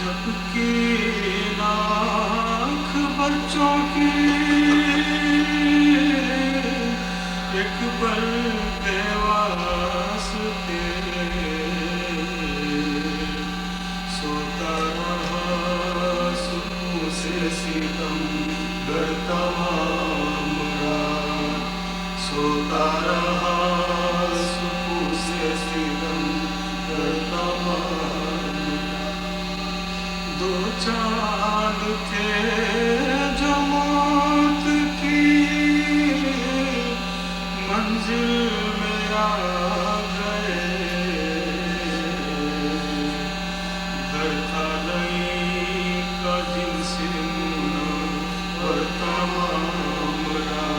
جھپکی ناک بچوں کی ایک بل کے واسطے سوتا رہا سکون سے ستم گرتا مرا سوتا رہا سکون سے ستم گرتا دو چاند تھے جو موت کی منزل میں آ گئے گھر تھا نہیں کا جن سے منور تمام را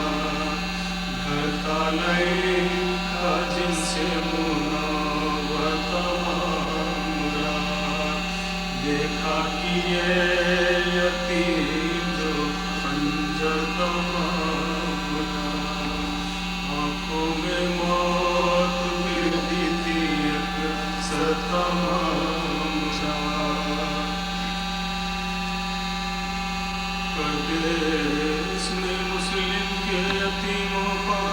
گھر تھا نہیں کا جن سے منور تمام را دیکھا کہ یہ یتیم جو خنجر تمام را آنکھوں میں موت گرتی تھی ایک سر تمام را پردیس میں مسلم کے یتیموں پر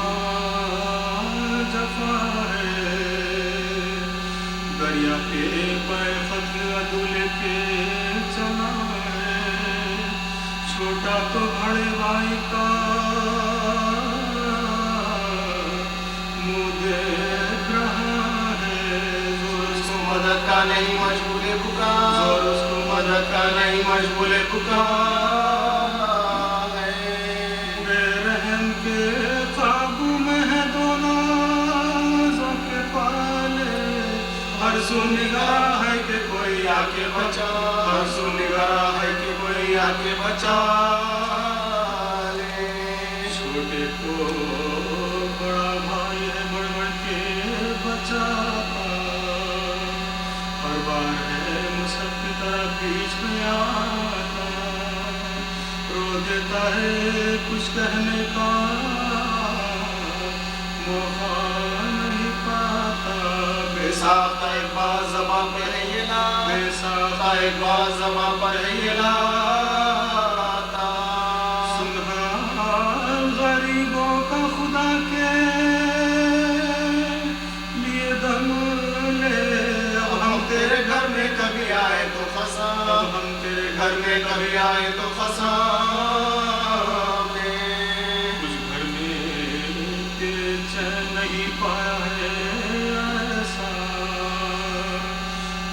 جفا ہے دریا کے پے فتح عدولے کے چلا ہے چھوٹا تو بڑے بھائی کا منہ دیکھ رہا ہے زور اس کو مدد کا نہیں مشغول پکار زور اس کو مدد کا نہیں مشغول پکار بے رحم کے قابو میں ہے دونوں کے پالے ہر سو نگاہ ہے کہ کوئی آ کے بچا ہر سو نگاہ ہے کہ کوئی آ کے بچا لے چھوٹے کو بڑا بھائی ہے بڑھ بڑھ کے بچاتا ہر بار ہے مصحف کی طرح بیچ میں آتا رو دیتا ہے کچھ کہنے کا موقع نہیں پاتا بے ساختہ ایک بار زباں پر ہے یہ نام بے ساختہ ایک بار زباں پر ہے یہ لاتا سنہا غریبوں کا خدا کے لیے دم لے اب ہم تیرے گھر میں کبھی آئے تو خساں اب ہم تیرے گھر میں کبھی آئے تو خساں کچھ گھر میں چین نہیں پایا ہے ایسا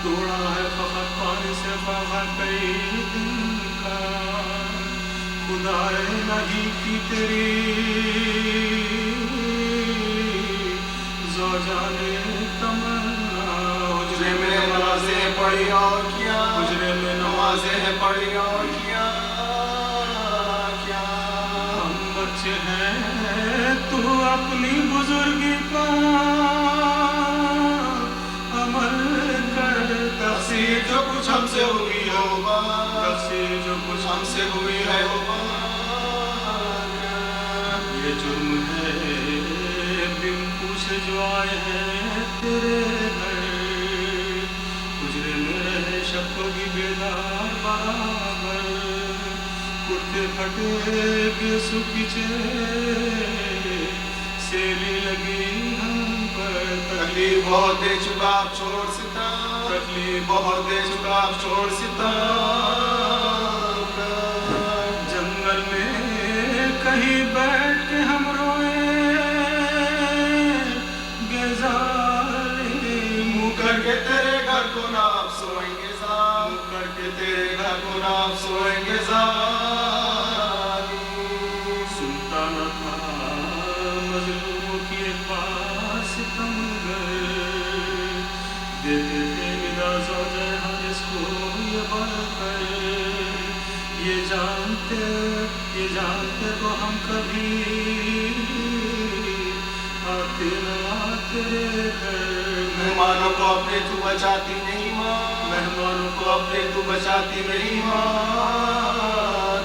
توڑا ہے فقط پانی سے باہر کئی دن کا خدا نہیں کی تیری زوجانے تمنا حجرے میں نمازیں پڑھی اور کیا حجرے میں نمازیں پڑھی اور کیا ہم بچے ہیں تو اپنی بزرگی پر عمل کر تقصیر جو کچھ ہم سے ہوئی ہے تقصیر جو کچھ ہم سے ہوئی ہے یہ جرم ہے بن پوچھے جو آئے ہیں تیرے گھر حجرے میں رہے شب کو بھی بیدار برابر کرتے پھٹے کے سکھچے سیلی لگی ہم پر تکلیف بہت دے چکا آپ چھوڑ ستا تکلیف بہت دے چکا آپ چھوڑ ستا جنگل میں کہیں بیٹھ کے ہم روئے گزارے منہ کر کے تیرے گھر کو نہ آپ سوئیں گے منہ کر کے تیرے گھر کو نہ آپ سوئیں گے سنتا نہ تھا مظلوموں کی ایک بات ستم گر دیتے تھے ندا زوجہ حارث کو یہ بات یہ جانتے تو ہم کبھی آتے نہ تیرے گھر مہمانوں کو اپنے تو بچاتی نہیں ماں مہمانوں کو اپنے تو بچاتی نہیں ماں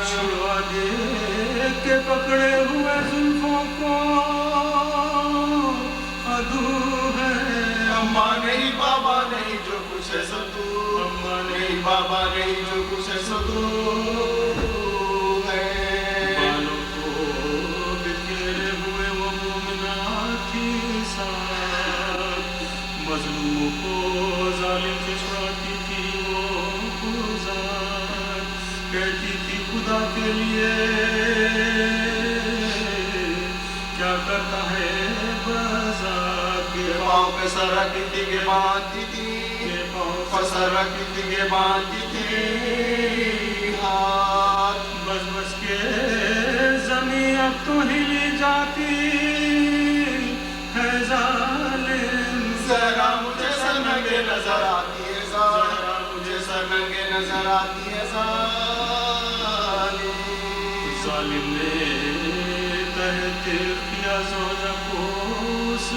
چھڑوا دے کے پکڑے ہوئے زلفوں کو عدو ہے اماں نہیں بابا نہیں جو کچھ ہے سب تو اماں نہیں بابا نہیں جو کچھ سو تو ہے بالوں کو بکھیرے ہوئے وہ مومنات کی ساتھ مظلوموں کو ظالم سے چھڑاتی تھی وہ ذات کہتی تھی خدا کے لیے کیا کرتا ہے بذات کے پاؤں پہ سر رکھتی تھی کہ باندھتی تھی پاؤں پہ سر رکھتی تھی کہ باندھتی تھی ہاتھ بس بس کے زمین اب تو ہلی جاتی ہے ظالم ذرا مجھے سر ننگے نظر آتی ہے ذرا مجھے سر ننگے نظر آتی ہے ظالم نے تحقیر کیا زوجہ کو اس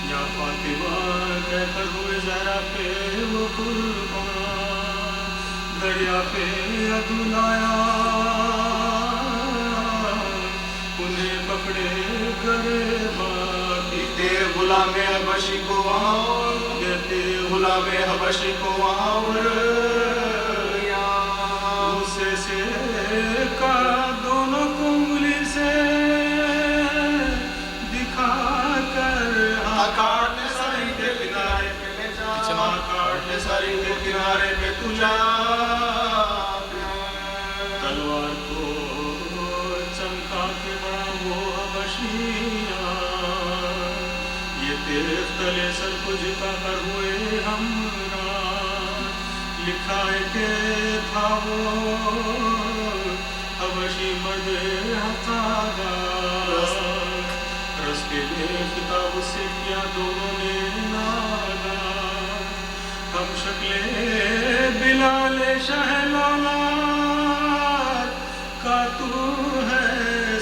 یا فاطمہ کہہ کر ہوئے زہرا پہ وہ قربان دریا پہ عدو لایا انہیں پکڑے گریباں تیر غلام حبشی کو وہاں کہتے غلام حبشی کو وہاں غصے سے کا دونوں کو انگلی سے دکھا کر کاٹنے ساری کے کنارے پہ لے جا کاٹنے ساری کے کنارے پہ تو جا تلوار کو چمکا کے بڑا وہ حبشیاں یہ تیز تلے سر کو جھکا کر ہوئے ہمراہ لکھا ہے کہ تھا وہ حبشی مرد حقادار رستے میں خطاب سے کیا دونوں نے ناگا ہم شکل بلال شاہ لولاد کا تو ہے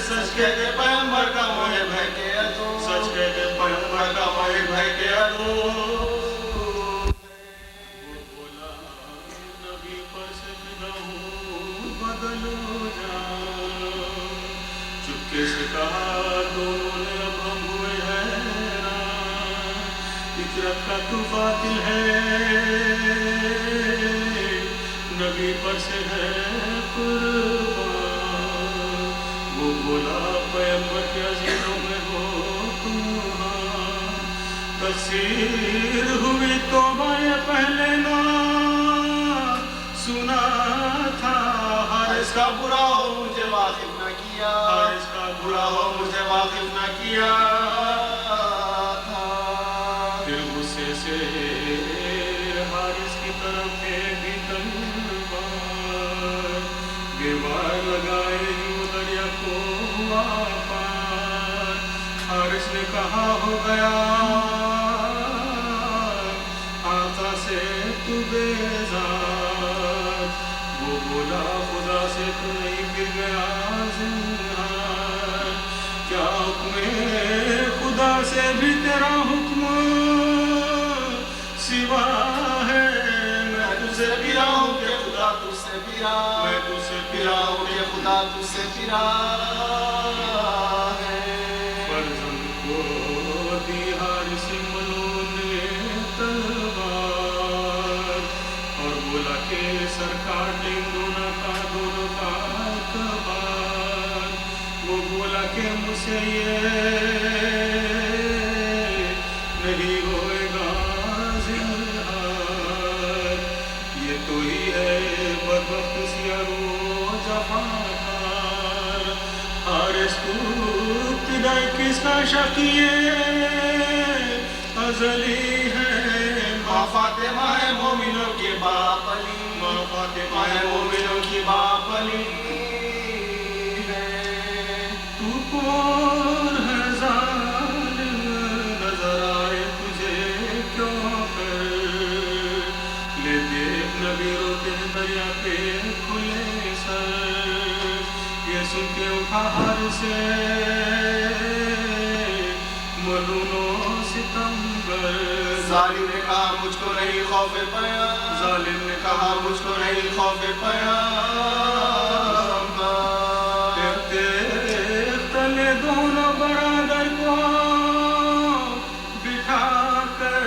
سچ کہتے پیغمبر کا موئے بھائی کے ادو سچ کہتے پیغمبر کا موئے بھائی کے ادو وہ بولا نبی پر سے نگاہوں بدلو جا چپکے سے کہا دونوں نے اب ہم ہوئے حیران فطرت کا تو باطل ہے نبی پر سے ہے قربان وہ بولا پیغمبر کے عزیزوں میں ہو تم تفسیر ہوئی توبہ یہ پہلے نہ سنا تھا حارث کا برا ہو مجھے واقف نہ کیا حارث کا برا ہو مجھے واقف نہ کیا تھا پھر غصے سے حارث کی طرف پھینکی تلوار دیوار لگائے وہ دریا کو ہوا پار حارث نے کہا ہو گیا آقا سے تو بیزار وہ بولا خدا سے تو نہیں گر گیا زنہار کیا حکم خدا سے بھی تیرا حکم سوا ہے میں تجھ سے پھرا ہوں کہ خدا تجھ سے پھرا میں تجھ سے پھرا ہوں کہ خدا تجھ سے پھرا ہے فرزند کو دی حارث ملون نے تلوار اور بولا کہ سر کاٹیں دونوں کا اعتبار وہ بولا کہ مجھ سے یہ نہیں ہوئے گا زنہار یہ تو ہی ہے بدبخت سیارو جفاکار حارث تو ابتدائی کس کا شکیے ازلی ہے ماں فاطمہ ہے مومنوں کی باپ علی ماں فاطمہ ہے مومنوں کی باپ علی تو کون ہے ظالم نظر آئے تجھے کیوں کر لے دیکھ نبی روتے ہیں دریا پہ کھلے سر یہ سن کے اٹھا ہر سے ملونوں ستمگر ظالم نے کہا مجھ کو نہیں خوف پیا ظالم نے کہا مجھ کو نہیں خوف پیا تلے دونوں برادر کو بٹھا کر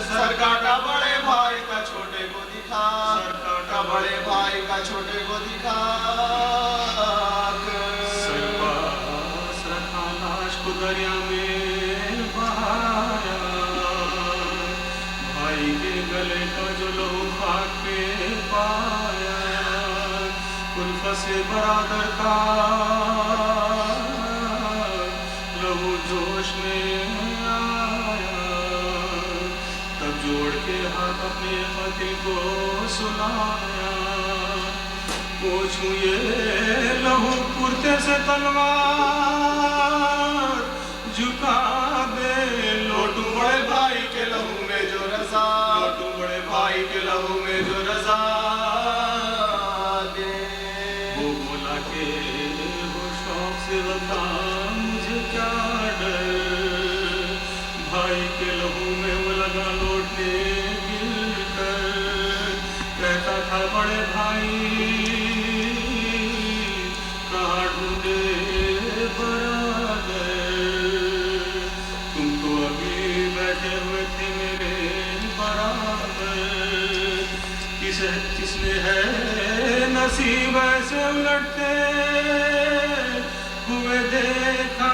سر کاٹا بڑے بھائی کا چھوٹا چھوٹے کو دکھا سر پاس رکھا لاش کو دریا میں بہایا، بھائی کے گلے کا جو لہو خاک پہ پایا، الفت سے برادر کا لہو جوش میں آیا، تب جوڑ کے ہاتھ اپنے قاتل کو سلایا، پوچھوں یہ لہو کرتے سے تلوار جھکا دے، لوٹوں بڑے بھائی کے لہو میں جو رضا، لوٹوں بڑے بھائی کے لہو میں جو رضا دے۔ وہ بولا کہ وہ شوق سے غلطا مجھے کیا ڈر، بھائی کے لہو میں وہ لگا لوٹنے گر کر، کہتا تھا بڑے بھائی کہاں ڈھونڈے برادر، تم تو ابھی بیٹھے ہوئے تھے میرے برابر، کس نے ہے نصیب ایسے الٹتے ہوئے دیکھا،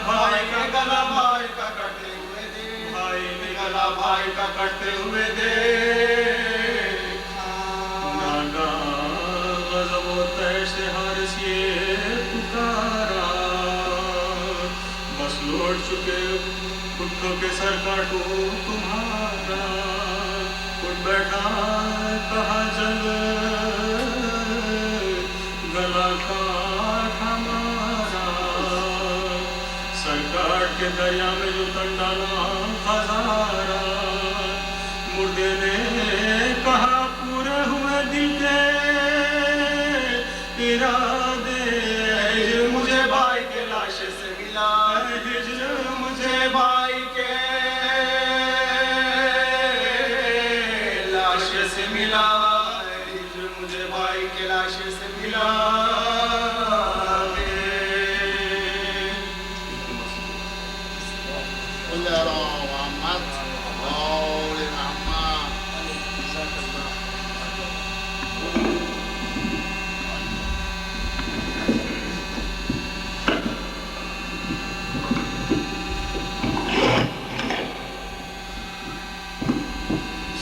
بھائی کا گلا بھائی کا کٹتے ہوئے دیکھا، بھائی نے گلا بھائی کا کٹتے ہوئے دیکھا، ناگاہ غضب و طیش سے حارث یہ پکارا، بس لوٹ چکے اٹھو کے سر کاٹو تمہارا، اٹھ بیٹھا کہا جب گلا کاٹ ہمارا، سر کاٹ کے دریا میں جو تن ڈالا ہزارا، مردے نے کہا پورے ہوئے دل کے ارادے، ہجر مجھے بھائی کے لاش سے ملا، ہجر مجھے بھائی کے لاش سے ملا، ہجر مجھے بھائی کے لاش سے ملا۔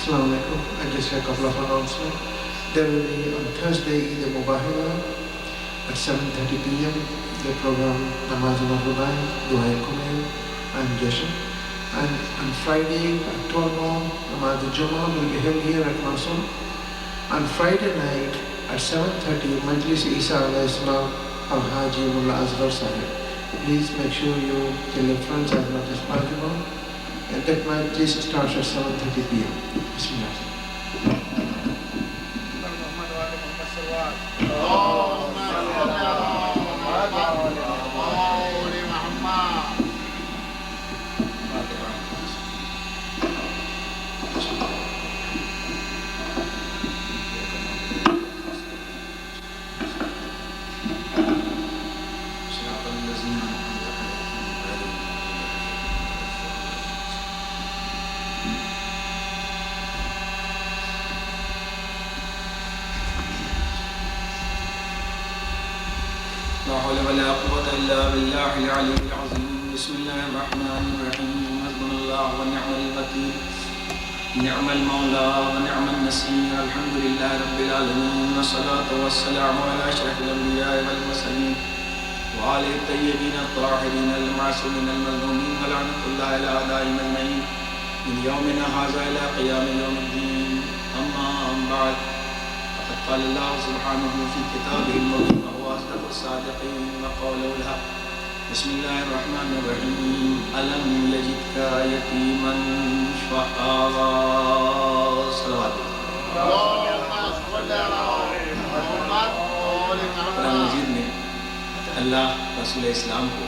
Assalamu alaikum. I just have a couple of announcements. There will be on Thursday Eid al-Mubahira at 7:30 p.m. the program Namaz al-Rubai, Dua al-Kumail and Jashan. And on Friday at 12 noon, Namaz al-Jummah will be held here at Mansur. On Friday night at 7:30, Majlis Isa alayhi salam al-Haji Mullah Azhar Sahib. Please make sure you tell your friends as much as possible. And that Majlis starts at 7:30 p.m. Bismillah. لا حول ولا قوة إلا بالله العلي العظيم. بسم الله الرحمن الرحيم. حسبنا الله ونعم الوكيل، نعم المولى ونعم النصير. الحمد لله رب العالمين، والصلاة والسلام على أشرف الأنبياء والمرسلين وآله الطيبين الطاهرين المعصومين المظلومين، ولعنة الله على أعدائهم أجمعين من يومنا هذا إلى قيام يوم الدين. أما بعد، فقد قال الله سبحانه في كتابه المبين وهو أصدق الصادقين وقوله الحق. بسم الله الرحمن الرحيم. ألم يجدك يتيما فآوى. صلوات قرآن مجید میں اللہ رسول اسلام کو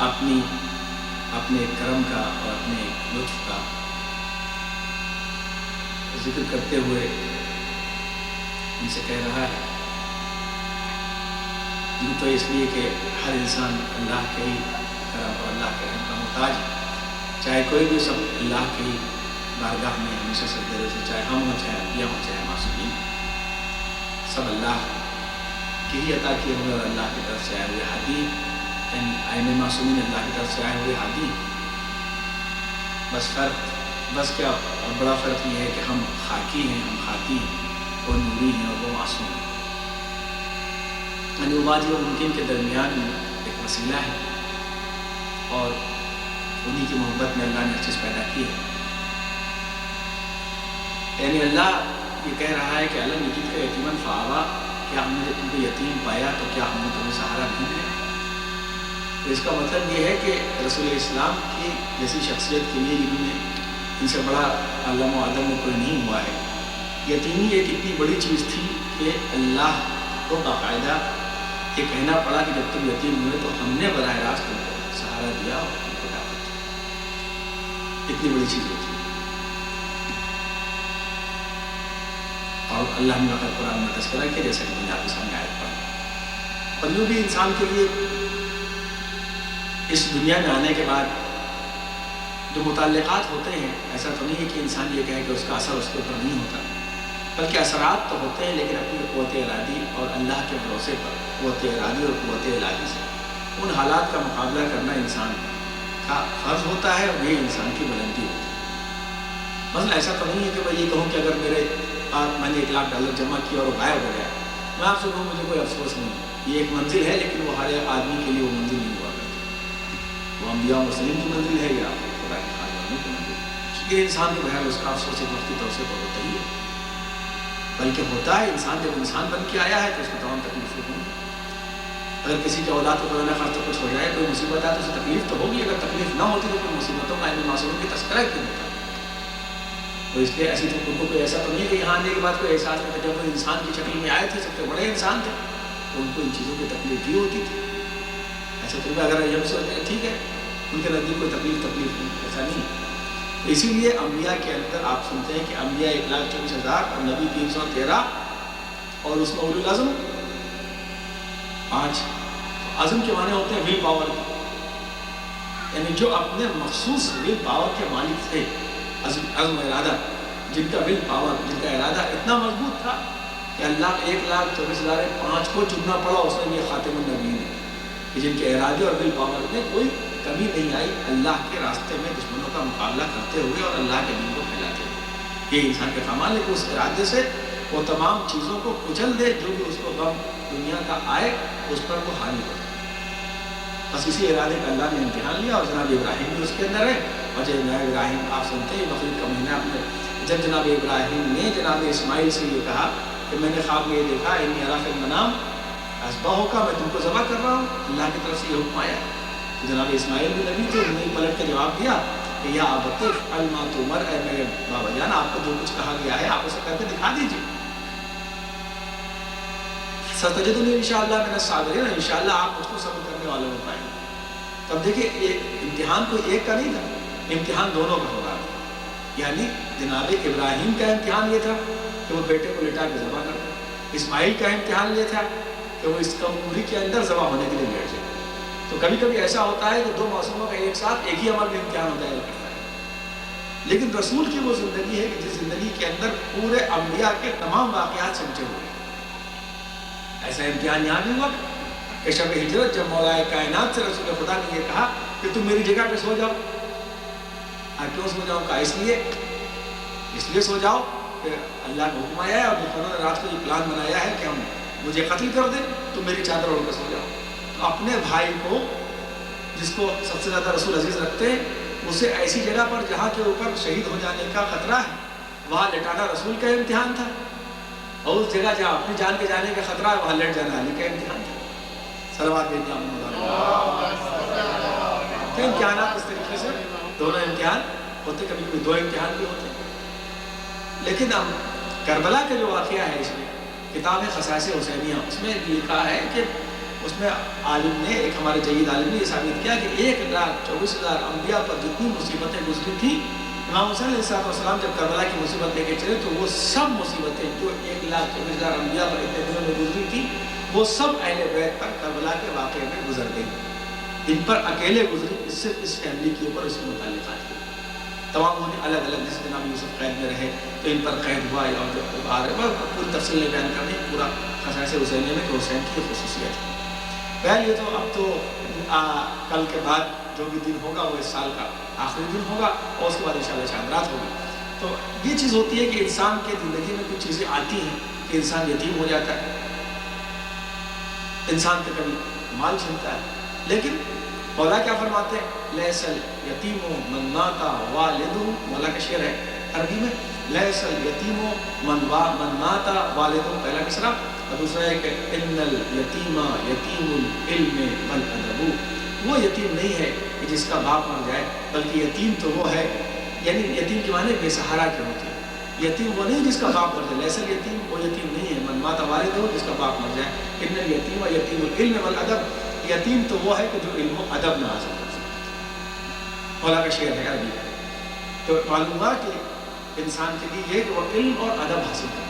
اپنے کرم کا اور اپنے لطف کا ذکر کرتے ہوئے ان سے کہہ رہا ہے، یوں تو اس لیے کہ ہر انسان اللہ کے ہی کرم اور اللہ کے رحم کا محتاج ہے، چاہے کوئی بھی سب اللہ کے ہی بارگاہ میں ہمیشہ سجدے سے، چاہے ہم ہوں، چاہے انبیاء ہوں، چاہے معصومین، سب اللہ کی ہی عطا کیے ہوئے اور اللہ کی طرف سے آئے ہوئے ہادی، ائمہ معصومین اللہ کی طرف سے آئے ہوئے ہادی۔ بس کیا بڑا فرق یہ ہے کہ ہم خاکی ہیں، ہم خاکی ہیں، وہ نوری ہیں اور وہ معصوم ہیں۔ یعنی وہ واجب و ممکن کے درمیان میں ایک وسیلہ ہے، اور انہی کی محبت میں اللہ نے ہر چیز پیدا کی ہے۔ یعنی اللہ یہ کہہ رہا ہے کہ علم یجد کا یتیماً فآویٰ، کیا ہم نے جب تم کو یتیم پایا تو کیا ہم نے تمہیں سہارا نہیں دیا؟ تو اس کا مطلب یہ ہے کہ رسول اسلام کی جیسی شخصیت کے لیے جنہوں نے ان سے بڑا علم و ادب میں کوئی نہیں ہوا ہے، یتیمی ایک اتنی بڑی چیز تھی کہ اللہ کو باقاعدہ یہ کہنا پڑا کہ جب تم یتیم ہوئے تو ہم نے براہ راست تم کو سہارا دیا اور تم کو دعوت دی۔ اتنی بڑی چیز ہوتی ہے۔ اور اللہ نے وقت قرآن میں تذکرہ کیا، جیسا کہ میں نے آپ کے سامنے آیت پڑھا۔ اور یوں بھی انسان کے لیے اس دنیا میں آنے کے بعد جو متعلقات ہوتے ہیں، ایسا تو نہیں ہے کہ انسان یہ کہے کہ اس کا اثر اس کے اوپر نہیں ہوتا، بلکہ اثرات تو ہوتے ہیں، لیکن اپنی قوت ارادی اور اللہ کے بھروسے پر، قوت ارادی اور قوت الہی سے ان حالات کا مقابلہ کرنا انسان کا فرض ہوتا ہے، اور یہ انسان کی بلندی ہوتی ہے۔ مثلا ایسا تو نہیں ہے کہ میں یہ کہوں کہ اگر میرے پاس میں نے $1,00,000 جمع کیا اور وہ غائب ہو گیا، میں آپ سے کہوں مجھے کوئی افسوس نہیں، یہ ایک منزل ہے، لیکن وہ ہر ایک آدمی کے لیے وہ منزل نہیں ہوا کرتی۔ وہ انبیاء و مرسلین کی منزل ہے یا خدا کے خاندانوں کی منزل۔ یہ انسان کو بہرحال اس کا افسوس ایک وقتی طور سے تو ہوتا ہی ہے، بلکہ ہوتا ہے انسان جب انسان بن کے آیا ہے تو اس کو تمام تکلیفیں ہوں گی۔ اگر کسی کے اولاد کو خدا نخواستہ کچھ ہو جائے، کوئی مصیبت آئے تو اسے تکلیف تو ہوگی، اگر تکلیف نہ ہوتی تو کوئی مصیبتوں کا ائمہ معصومین کی تذکرہ کیوں ہوتا؟ تو اس لیے ایسی تو ان کو کوئی ایسا تو نہیں کہ یہاں آنے کے بعد کوئی احساس نہیں تھا، جب وہ انسان کی شکل میں آئے تھے، سب سے بڑے انسان تھے، تو ان کو ان چیزوں کی تکلیف بھی ہوتی تھی۔ ایسا تو اگر ہم سوچتے ہیں ٹھیک ہے ان کے نزدیک کوئی تکلیف نہیں، ایسا نہیں۔ اسی لیے انبیاء کے اندر آپ سنتے ہیں کہ انبیاء 1,24,000 اور نبی 313، اور اس میں اولو العزم 5۔ عزم کے معنی ہوتے ہیں ول پاور، یعنی جو اپنے مخصوص ول پاور کے مالک تھے، عزم ارادہ، جن کا ول پاور، جن کا ارادہ اتنا مضبوط تھا کہ اللہ 1,24,005 کو چننا پڑا، اس میں یہ خاتم النبیین ہے کہ جن کے ارادے اور ول پاور میں کوئی کمی نہیں آئی، اللہ کے راستے میں دشمنوں کا مقابلہ کرتے ہوئے اور اللہ کے دین کو پھیلاتے ہوئے۔ یہ انسان کا کمال ہے کہ اس ارادے سے وہ تمام چیزوں کو کچل دے، جو بھی اس کو غم دنیا کا آئے اس پر وہ حاوی ہو۔ بس اسی ارادے کا اللہ نے امتحان لیا، اور جناب ابراہیم بھی اس کے اندر ہے۔ اور جناب ابراہیم آپ سنتے ہیں بقرعید کا مہینہ اپنے، جب جناب ابراہیم نے جناب اسماعیل سے یہ کہا کہ میں نے خواب میں یہ دیکھا انی اری فی المنام اذبحک، میں تم کو ذبح کر رہا ہوں، اللہ کی طرف سے یہ حکم آیا۔ تو جناب اسماعیل بھی نبی تھے، انہوں نے پلٹ کے جواب دیا کہ یا ابت افعل ما تؤمر، اے میرے بابا جان آپ کو جو کچھ کہا گیا ہے آپ اسے کر کے دکھا دیجیے۔ ستجدنی انشاءاللہ من الصابرین، انشاءاللہ آپ مجھ کو صبر کرنے والوں میں پائیں گے۔ تب دیکھیے یہ امتحان کوئی ایک کا نہیں تھا، امتحان دونوں کا ہو رہا تھا۔ یعنی جناب ابراہیم کا امتحان یہ تھا کہ وہ بیٹے کو لٹا کے ذبح کر دے، اسماعیل کا امتحان یہ تھا کہ وہ اس کمری کے اندر ذبح ہونے کے لیے بیٹھ جائے۔ تو کبھی کبھی ایسا ہوتا ہے کہ دو معصوموں کا ایک ساتھ ایک ہی عمل میں امتحان ہو جایا کرتا ہے، لیکن رسول کی وہ زندگی ہے کہ جس زندگی کے اندر پورے انبیاء کے تمام واقعات سمجھے ہوئے ہیں۔ ایسا امتحان یہاں بھی ہوا کہ شب ہجرت جب مولا کائنات سے رسول خدا نے یہ کہا کہ تم میری جگہ پہ سو جاؤ، کیوں سو جاؤ؟ کہا اس لیے سو جاؤ کہ اللہ کا حکم آیا ہے اور دشمنوں نے رات کو یہ پلان بنایا ہے کہ ہم مجھے قتل کر دیں، تم میری چادر اوڑھ کر سو جاؤ۔ تو اپنے بھائی کو جس کو سب سے زیادہ رسول عزیز رکھتے ہیں، اسے ایسی جگہ پر جہاں کے اوپر شہید ہو جانے کا خطرہ ہے وہاں لٹانا رسول کا امتحان تھا، اور اس جگہ جہاں اپنی جان کے جانے کا خطرہ ہے وہاں لٹ جانا علی کا امتحان تھا۔ صلوات بھیجنا تو امتحانات اس طریقے سے دونوں امتحان ہوتے، کبھی کبھی دو امتحان بھی ہوتے ہیں۔ لیکن اب کربلا کا جو واقعہ ہے اس میں کتاب خصائص حسینیہ، اس میں لکھا ہے کہ اس میں عالم نے، ایک ہمارے جید عالم نے یہ ثابت کیا کہ 1,24,000 انبیاء پر جتنی مصیبتیں گزری تھیں، امام حسین علیہ السلام جب کربلا کی مصیبت لے کے چلے تو وہ سب مصیبتیں جو 1,24,000 انبیاء پر اتنے دنوں میں گزری تھی وہ سب اہل بیت پر کربلا کے واقعے میں گزر گئی، ان پر اکیلے گزری، اس سے اس فیملی کے اوپر اس کے متعلقات کی۔ تمام وہ الگ الگ، جیسے جناب یوسف قید میں رہے تو ان پر قید ہوا یا آ رہے، پوری تفصیل نہیں بیان کرنی، پورا خصائص حسینیہ میں کہ حسین کی خصوصیت ہے۔ پہلے تو اب تو کل کے بعد جو بھی دن ہوگا وہ اس سال کا آخری دن ہوگا، اور اس کے بعد انشاءاللہ شب رات ہوگی۔ تو یہ چیز ہوتی ہے کہ انسان کے زندگی میں کچھ چیزیں آتی ہیں کہ انسان یتیم ہو جاتا ہے، انسان کا کبھی مال چھنتا ہے، لیکن مولا کیا فرماتے ہیں؟ لیس الیتیم من مات والدہ، مولا کا شعر ہے عربی میں، لیس الیتیم من مات والدہ، پہلا مصرع، اور دوسرا ہے کہ ان الیتیم یتیم العلم والادب، وہ یتیم نہیں ہے کہ جس کا باپ مر جائے، بلکہ یتیم تو وہ ہے، یعنی یتیم کے معنی بے سہارا کے ہوتے ہیں، یتیم وہ نہیں جس کا باپ مر جائے، لیس الیتیم وہ یتیم نہیں ہے، من مات والدہ جس کا باپ مر جائے، ان الیتیم یتیم العلم والادب، یتیم تو وہ ہے کہ جو علم و ادب نہ حاصل کر سکے، مولا کا شعر ہے عربی۔ تو معلوم ہوا کہ انسان کے لیے یہ کہ وہ علم اور ادب حاصل کرے،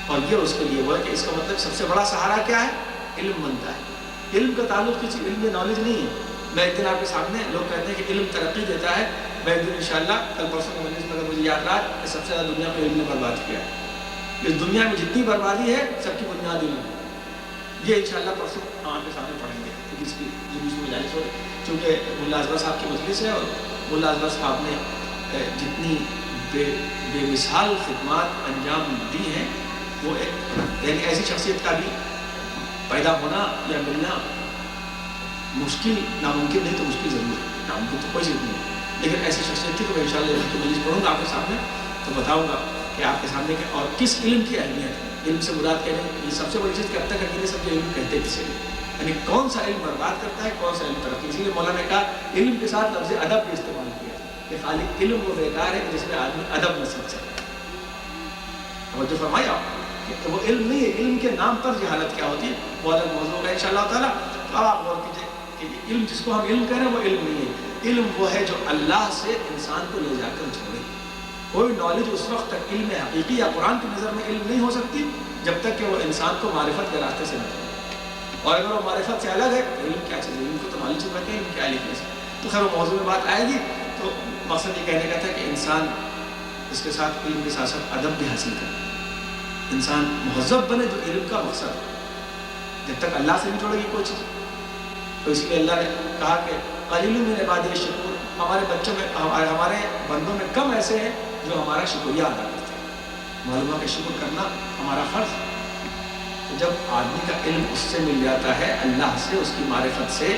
اور یہ اس کے لیے وہ ہے کہ اس کا مطلب سب سے بڑا سہارا کیا ہے؟ علم بنتا ہے۔ علم کا تعلق کسی علم میں نالج نہیں ہے۔ میں ایک دن آپ کے سامنے، لوگ کہتے ہیں کہ علم ترقی دیتا ہے، میں ایک دن انشاءاللہ کل پرسوں کے مجلس میں اگر مجھے یاد رہا کہ سب سے زیادہ دنیا کو علم نے برباد کیا ہے، اس دنیا میں جتنی بربادی ہے سب کی بنیاد علم ہے۔ یہ انشاءاللہ پرسوں آپ کے سامنے پڑھیں گے، کیونکہ اس کی جلوس میں مجالس ہو رہی، چونکہ ملا اصغر صاحب کی مجلس ہے، اور ملا اصغر صاحب نے جتنی بے مثال خدمات انجام دی ہیں، وہ ایک یعنی ایسی شخصیت کا بھی پیدا ہونا یا ملنا مشکل، ناممکن نہیں تو مشکل ضرور ہے، ناممکن تو کوئی چیز نہیں ہے، لیکن ایسی شخصیت تھی کہ میں انشاءاللہ ان کی مجلس پڑھوں گا آپ کے سامنے، تو بتاؤں گا کہ آپ کے سامنے کہ اور کس علم کی اہمیت ہے۔ علم سے مراد کہنے یہ سب سے بڑی چیز کہ اب تک اکیلے سب علم کہتے کسے، یعنی کون سا علم برباد کرتا ہے، کون سا علم ترقی۔ اسی لیے مولانا نے کہا علم کے ساتھ لفظ ادب بھی استعمال کیا کہ خالی علم وہ بیکار ہے کہ جس میں آدمی ادب نہ سیکھ سکے۔ توجہ فرمائی آپ کہ وہ علم نہیں ہے، علم کے نام پر جہالت کیا ہوتی ہے وہ الگ موضوع ہے انشاءاللہ تعالیٰ۔ تو اب آپ غور کیجیے کہ علم جس کو ہم علم کہہ رہے ہیں وہ علم نہیں ہے، علم وہ ہے جو اللہ سے انسان کو لے جا کر جوڑے۔ کوئی نالج اس وقت تک علم حقیقی یا قرآن کی نظر میں علم نہیں ہو سکتی جب تک کہ وہ انسان کو معرفت کے راستے سے نہ جوڑے، اور اگر وہ معرفت سے الگ ہے تو علم کیا چیز ہے، علم کو تو مالی چیز رکھتے ہیں، علم کیا لکھنے سے۔ تو خیر وہ موضوع میں بات آئے گی، تو مقصد یہ کہنے کا تھا کہ انسان اس کے ساتھ علم کے ساتھ ساتھ ادب بھی حاصل کرے، انسان مہذب بنے، جو علم کا مقصد ہے۔ جب تک اللہ سے نہیں جوڑے گی کوئی چیز، تو اس لیے اللہ نے کہا کہ قلیل من عبادی الشکور، ہمارے بچوں میں، ہمارے بندوں میں کم ایسے ہیں جو ہمارا شکریہ ادا کرتے ہیں۔ معلوم ہے کہ شکر کرنا ہمارا فرض ہے۔ تو جب آدمی کا علم اس سے مل جاتا ہے، اللہ سے، اس کی معرفت سے،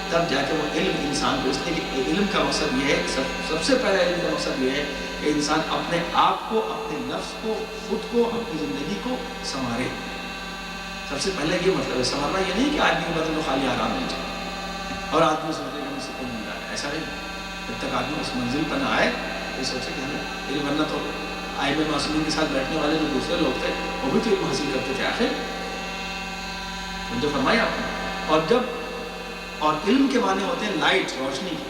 تب جا کے وہ علم انسان کو، اس لیے کہ علم کا مقصد یہ ہے، سب سے پہلا علم کا مقصد یہ ہے کہ انسان اپنے آپ کو، اپنے نفس کو، خود کو، اپنی زندگی کو سنوارے۔ سب سے پہلے یہ مطلب ہے، سنوارنا یہ نہیں کہ آدمی کے بدن کو خالی آرام مل جائے اور آدمی سوچے کہ ہمیں سکون مل رہا ہے، ایسا نہیں۔ جب تک آدمی اس منزل پر نہ آئے یہ سوچے کہ ہمیں علم، ورنہ تو ائمہ معصومین کے ساتھ بیٹھنے والے جو دوسرے لوگ تھے وہ بھی تو علم حاصل کرتے تھے آخر، جو فرمایا آپ نے۔ اور علم کے معنی ہوتے ہیں لائٹ، روشنی کی۔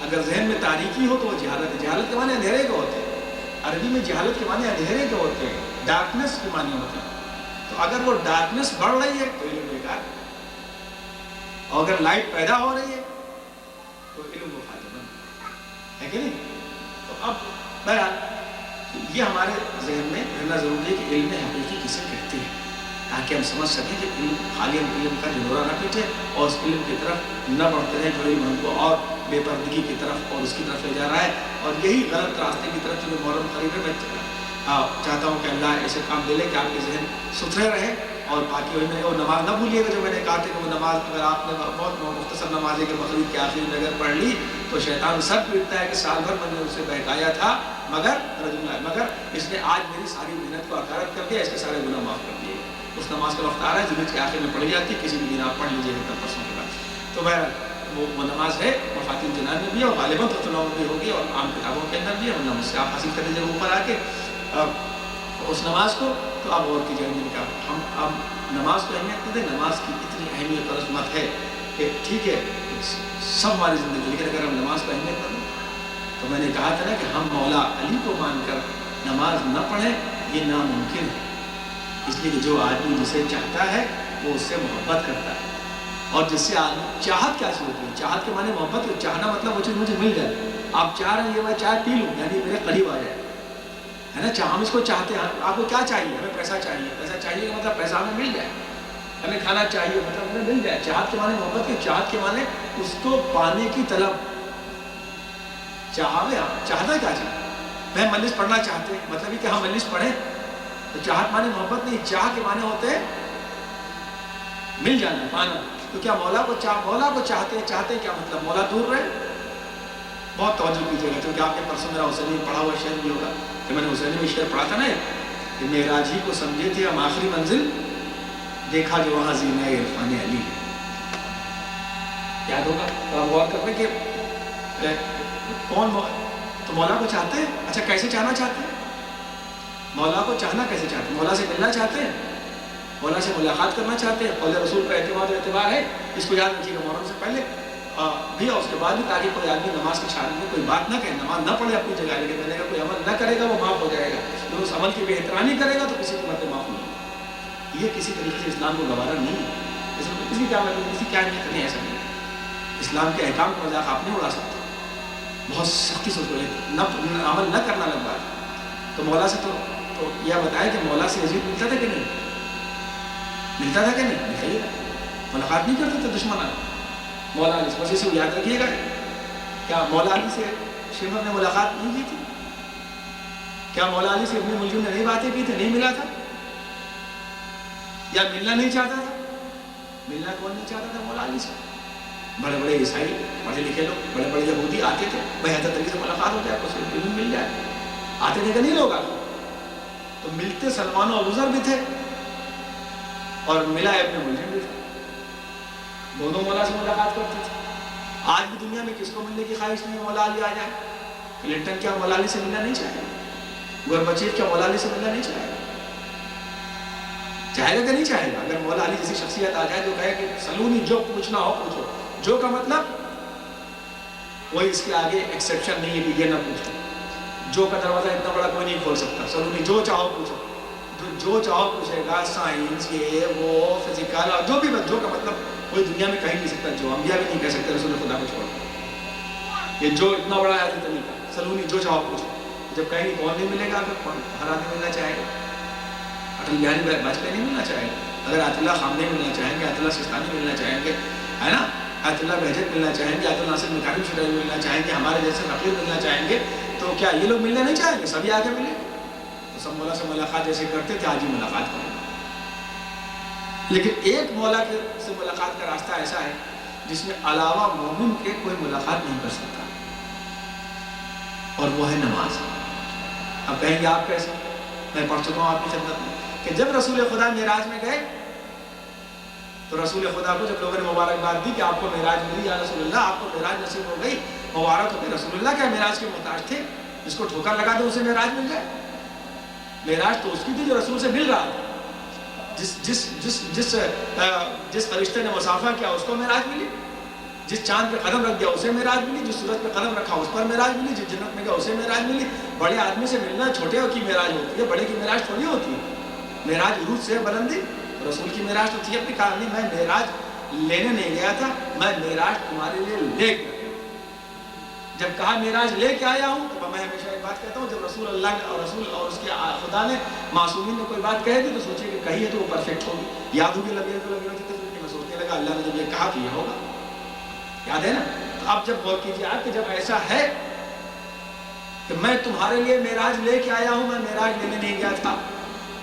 اگر ذہن میں تاریکی ہو تو وہ جہالت ہے، جہالت کے معنی اندھیرے کے ہوتے ہیں، عربی میں جہالت کے معنی اندھیرے کے ہوتے ہیں، ڈارکنس کے معنی ہوتے ہیں۔ تو اگر وہ ڈارکنس بڑھ رہی ہے تو علم بیکار ہے، اور اگر لائٹ پیدا ہو رہی ہے تو علم وہ فائدہ مند ہے کہ نہیں۔ تو اب بہرحال یہ ہمارے ذہن میں رہنا ضروری ہے کہ علم حقیقی کسے کہتے ہیں، تاکہ ہم سمجھ سکیں کہ علم خالی ہم علم کا جھنڈورا نہ پیٹے اور اس علم کی طرف نہ بڑھتے رہیں جو علم ہم کو اور بے پردگی کی طرف اور اس کی طرف لے جا رہا ہے، اور یہی غلط راستے کی طرف جو محرم قریب ہے۔ میں چاہتا ہوں کہ اللہ ایسے کام دے لے کہ آپ کے ذہن ستھرے رہے اور باقی وہی میں، اور نماز نہ بھولیے گا، جو میں نے کہا تھا کہ وہ نماز اگر آپ نے بہت مختصر نماز ہے کہ بقرعید کے آخری میں اگر پڑھ لی تو شیطان سر پیٹتا ہے کہ سال بھر میں نے اسے بہکایا تھا، مگر اس نے آج میری ساری محنت کو عقارت کر دیا، اس کے سارے گناہ معاف کر دیے۔ اس نماز کا وقت آ رہا ہے، جمعے کے آخر میں پڑھی جاتی ہے، کسی بھی دن آپ پڑھ لیجیے گا پرسوں کے بعد۔ تو وہ نماز ہے، مفاتیح الجنان میں بھی ہے، اور غالباً تو تلاوت میں بھی ہوگی اور عام کتابوں کے اندر بھی ہے، ورنہ مجھ سے آپ حاصل کر لیجیے اوپر آ کے اس نماز کو۔ تو آپ غور کیجیے کہ ہم اب نماز کو اہمیت دیں، نماز کی اتنی اہمیت اور عظمت ہے کہ ٹھیک ہے سب ہماری زندگی، لیکن اگر ہم نماز کو اہمیت نہ دیں تو میں نے کہا تھا نا کہ ہم مولا علی کو مان کر نماز نہ پڑھیں، یہ ناممکن ہے۔ اس لیے کہ جو آدمی جسے چاہتا ہے وہ اس سے محبت کرتا ہے، اور جس سے آدمی چاہت کیا چیز ہوتی ہے، چاہت کے معنی محبت، چاہنا مطلب وہ چیز مجھے مل جائے، آپ چاہ رہے ہیں یہ میں چائے پی لوں یعنی میرے قریب آ جائے، ہے نا؟ ہم اس کو چاہتے ہیں. آپ کو کیا چاہیے؟ ہمیں پیسہ چاہیے. پیسہ چاہیے کا مطلب پیسہ ہمیں مل جائے. ہمیں کھانا چاہیے مطلب ہمیں مل جائے. چاہت کے معنی محبت کی، چاہت کے معنی اس کو پانے کی طلب. چاہے چاہتا کیا چاہیے؟ میں مجلس پڑھنا چاہتے ہیں مطلب یہ کہ ہم مجلس پڑھیں. تو چاہت معنی محبت نہیں، چاہ کے معنی ہوتے ہیں مل جانا، پانا. تو کیا مولا کو چاہتے ہیں؟ چاہتے کیا مطلب مولا دور رہے؟ بہت توجہ کیجیے گا کیونکہ آپ کے پرسوں میرا حسینی پڑھا ہوا شعر بھی ہوگا کہ میں نے حسینی میں شعر پڑھا تھا نا کہ معراج ہی کو سمجھے تھے ہم آخری منزل، دیکھا جو وہاں زینہ عرفان علی. یاد ہوگا تو آپ غور کر رہے کہ کون تو مولا کو چاہتے ہیں. اچھا کیسے چاہنا چاہتے ہیں؟ مولا کو چاہنا کیسے چاہتے ہیں؟ مولا سے ملنا چاہتے ہیں، مولا سے ملاقات کرنا چاہتے ہیں. قول رسول کا اعتبار ہے. اس کو یاد رکھیے گا محرم سے پہلے بھی اور اس کے بعد بھی، تاکہ کوئی آدمی نماز کی چھال میں کوئی بات نہ کہے، نماز نہ پڑھے اپنی جگہ لے کے دینے کا، کوئی عمل نہ کرے گا وہ معاف ہو جائے گا. جو اس عمل کی بے احترامی کرے گا تو کسی کی مرتبہ معاف نہیں. یہ کسی طریقے سے اسلام کو گوارا نہیں ہے. اس میں کسی کیا اہمیت نہیں. ایسا نہیں. اسلام کے احکام کا مذاق آپ نہیں اڑا سکتے. بہت سختی سے اس کو عمل نہ کرنا لگ بات. تو مولا سے تو یہ بتایا کہ مولا سے یزید ملتا تھا کہ نہیں؟ ملتا تھا کہ نہیں؟ دکھائیے گا. ملاقات نہیں کرتے تھے دشمن. مولا علی بس اسے یاد رکھیے گا. کیا مولا علی سے شیخ نے ملاقات نہیں کی تھی؟ کیا مولا علی سے ابن ملجم نے نہیں باتیں کی تھی؟ نہیں ملا تھا یا ملنا نہیں چاہتا تھا؟ ملنا کون نہیں چاہتا تھا مولا علی سے؟ بڑے بڑے عیسائی، پڑھے لکھے لوگ، بڑے بڑے یہودی آتے تھے بھائی حضرت علی سے ملاقات ہو جائے، اس کو علم مل جائے. آتے تھے کہ نہیں لوگ آتے؟ تو ملتے سلمان و ابوذر بھی تھے اور ملا ابن ملجم بھی تھے. دونوں مولا سے ملاقات کرتے تھے. آج بھی دنیا میں کس کو ملنے کی خواہش نہیں؟ مولا علی آ جائے. کلنٹن کیا مولا علی سے ملنا نہیں چاہے گا؟ گوربچیف کیا مولا علی سے ملنا نہیں چاہے گا؟ چاہے گا کہ نہیں چاہے گا؟ اگر مولا علی جیسی شخصیت آ جائے جو کہے کہ سلونی جو پوچھنا ہو پوچھو. جو کا مطلب وہی اس کے آگے ایکسیپشن نہیں ہے کہ یہ نہ پوچھو. جو کا دروازہ اتنا بڑا کوئی نہیں کھول سکتا. سلونی جو چاہو پوچھو. جو چاہو پوچھے گا. سائنس یہ وہ فزیکل جو بھی. جو کا مطلب کوئی دنیا میں کہیں نہیں سکتا. جو انبیاء بھی نہیں کہہ سکتے رسول خدا کو چھوڑ. یہ جو اتنا بڑا ہے طریقہ. سلونی جو چاہو پوچھو. جب کہیں گے کون نہیں ملے گا؟ اگر ہر آدمی ملنا چاہے گا. اٹل بہاری واجپئی نہیں ملنا چاہے گا. اگر آیت اللہ خامنئی ملنا چاہیں گے، آیت اللہ سستانی ملنا چاہیں گے، ہے نا، آیت اللہ بہجت ملنا چاہیں گے، آیت اللہ ناصر مکارم شرعی ملنا چاہیں گے، ہمارے جیسے فقیر ملنا چاہیں گے، تو کیا یہ لوگ ملنا نہیں چاہیں گے؟ سبھی آگے ملے. تو سب مولا سے ملاقات جیسے کرتے تھے آج ہی ملاقات کریں. لیکن ایک مولا سے ملاقات کا راستہ ایسا ہے جس میں علاوہ مومن کے کوئی ملاقات نہیں کر سکتا، اور وہ ہے نماز. اب کہیں گے آپ کیسے؟ میں پڑھ چکا ہوں آپ کی خدمت میں کہ جب رسول خدا معراج میں گئے تو رسول خدا کو جب لوگوں نے مبارکباد دی کہ آپ کو معراج ملی یا رسول اللہ، آپ کو معراج نصیب ہو گئی، مبارک ہو گئی. رسول اللہ کیا معراج کے محتاج تھے؟ جس کو ٹھوکر لگا دے اسے معراج مل جائے. معراج تو اس کی تھی جو رسول سے مل رہا تھا. جس فرشتے نے مسافہ کیا اس کو معراج ملی. جس چاند پہ قدم رکھ دیا اسے معراج ملی. جس سورج پہ قدم رکھا اس پر معراج ملی. جس جنت میں گیا اسے معراج ملی. بڑے آدمی سے ملنا چھوٹے کی معراج ہوتی ہے، بڑے کی معراج تھوڑی ہوتی ہے. معراج عروج سے بلندی. رسول کی معراج تو تھی اپنی کہانی. میں معراج لینے نہیں گیا تھا، میں معراج تمہارے لیے لے گیا. جب کہا معراج لے کے آیا ہوں تو میں ہمیشہ ایک بات کہتا ہوں، جب رسول اللہ اور رسول اور اس کے خدا نے معصومین نے کوئی بات کہہ دی تو سوچے کہ کہی ہے تو وہ پرفیکٹ ہوگی. یاد ہوگی لگے تو لگے ہوتی تھی. میں سوچنے لگا اللہ نے جب یہ کہا تو یہ ہوگا. یاد ہے نا؟ تو اب جب غور کیجیے آپ کہ جب ایسا ہے کہ میں تمہارے لیے معراج لے کے آیا ہوں، میں معراج لینے نہیں گیا تھا،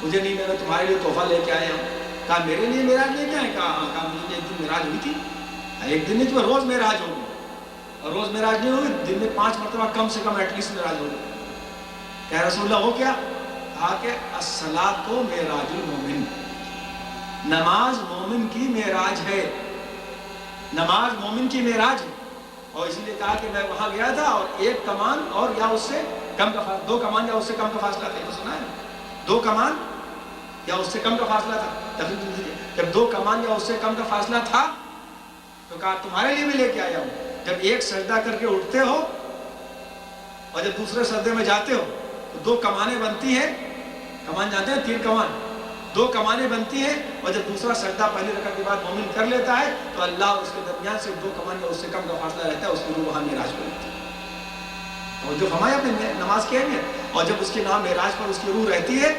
مجھے نہیں، میں تمہارے لیے تحفہ لے کے آیا ہوں. کہا میرے لیے معراج لے کے آئے؟ کہا مجھے ایک دن معراج ہوئی تھی. ایک دن نہیں تو روز معراج ہوگی. اور روز معراج نہیں ہوگی، دن میں 5 مرتبہ کم سے کم ایٹ لیسٹ معراج ہوگی. کہا رسول اللہ ہو کیا؟ کہا کہ الصلاۃ معراج المومن. نماز مومن کی معراج ہے. نماز مومن کی معراج ہے. اور اسی لیے کہا کہ میں وہاں گیا تھا اور ایک کمان اور یا اس سے کم کا فاصلہ، 2 کمان یا اس سے کم کا فاصلہ تھا. تو سنا ہے 2 کمان یا اس سے کم کا فاصلہ تھا. تقریباً جب 2 کمان یا اس سے کم کا فاصلہ تھا تو کہا تمہارے لیے بھی لے کے آیا ہوں. جب ایک سجدہ کر کے اٹھتے ہو اور جب دوسرے سجدے میں جاتے ہو تو 2 کمانیں بنتی ہیں. کمان جانتے ہیں؟ 3 کمان. 2 کمانیں بنتی ہیں اور جب دوسرا سجدہ پہلی رکعت کے بعد مومن کر لیتا ہے تو اللہ اور اس کے درمیان سے 2 کمان یا اس سے کم کا فاصلہ رہتا ہے. اس کی روح وہاں معراج کو لیتی ہے. اور جو فرمایا اپنے نماز کی اہمیت، اور جب اس کے نام معراج پر اس کی روح رہتی ہے،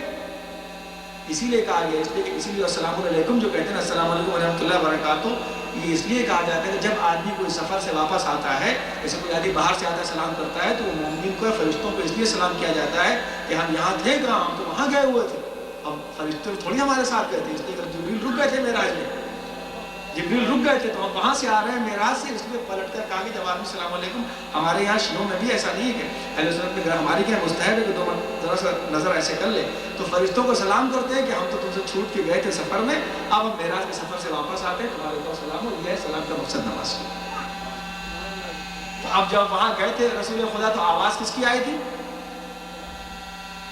اسی لیے کہا گیا، اسی لیے السلام علیکم جو کہتے ہیں السلام علیکم ورحمۃ اللہ وبرکاتہ، یہ اس لیے کہا جاتا ہے کہ جب آدمی کوئی سفر سے واپس آتا ہے، جیسے کوئی آدمی باہر سے آتا ہے سلام کرتا ہے، تو وہ مومنین کو فرشتوں کو اس لیے سلام کیا جاتا ہے کہ ہم یہاں تھے کہاں، ہم تو وہاں گئے ہوئے تھے، اب فرشتے تھوڑی ہمارے ساتھ گئے تھے، اس لیے کہ جبریل رک گئے تھے معراج میں، جبریل رک گئے تھے تو ہم وہاں سے آ رہے ہیں معراج سے، اس لیے پلٹ کر کہا کہ جب آدمی السلام علیکم، ہمارے یہاں شیعوں میں بھی ایسا نہیں ہے کہ اہل سنت میں ہماری کیا مستحب ہے کہ دو ذرا سا نظر ایسے کر لے، تو فرشتوں کو سلام کرتے ہیں کہ ہم تو تم سے چھوٹ کے گئے تھے سفر میں، اب ہم معراج کے سفر سے واپس آتے ہیں، تمہارے اوپر سلام ہو، یہ سلام کا مقصد نماز کی۔ تو اب جب وہاں گئے تھے رسول خدا تو آواز کس کی آئی تھی؟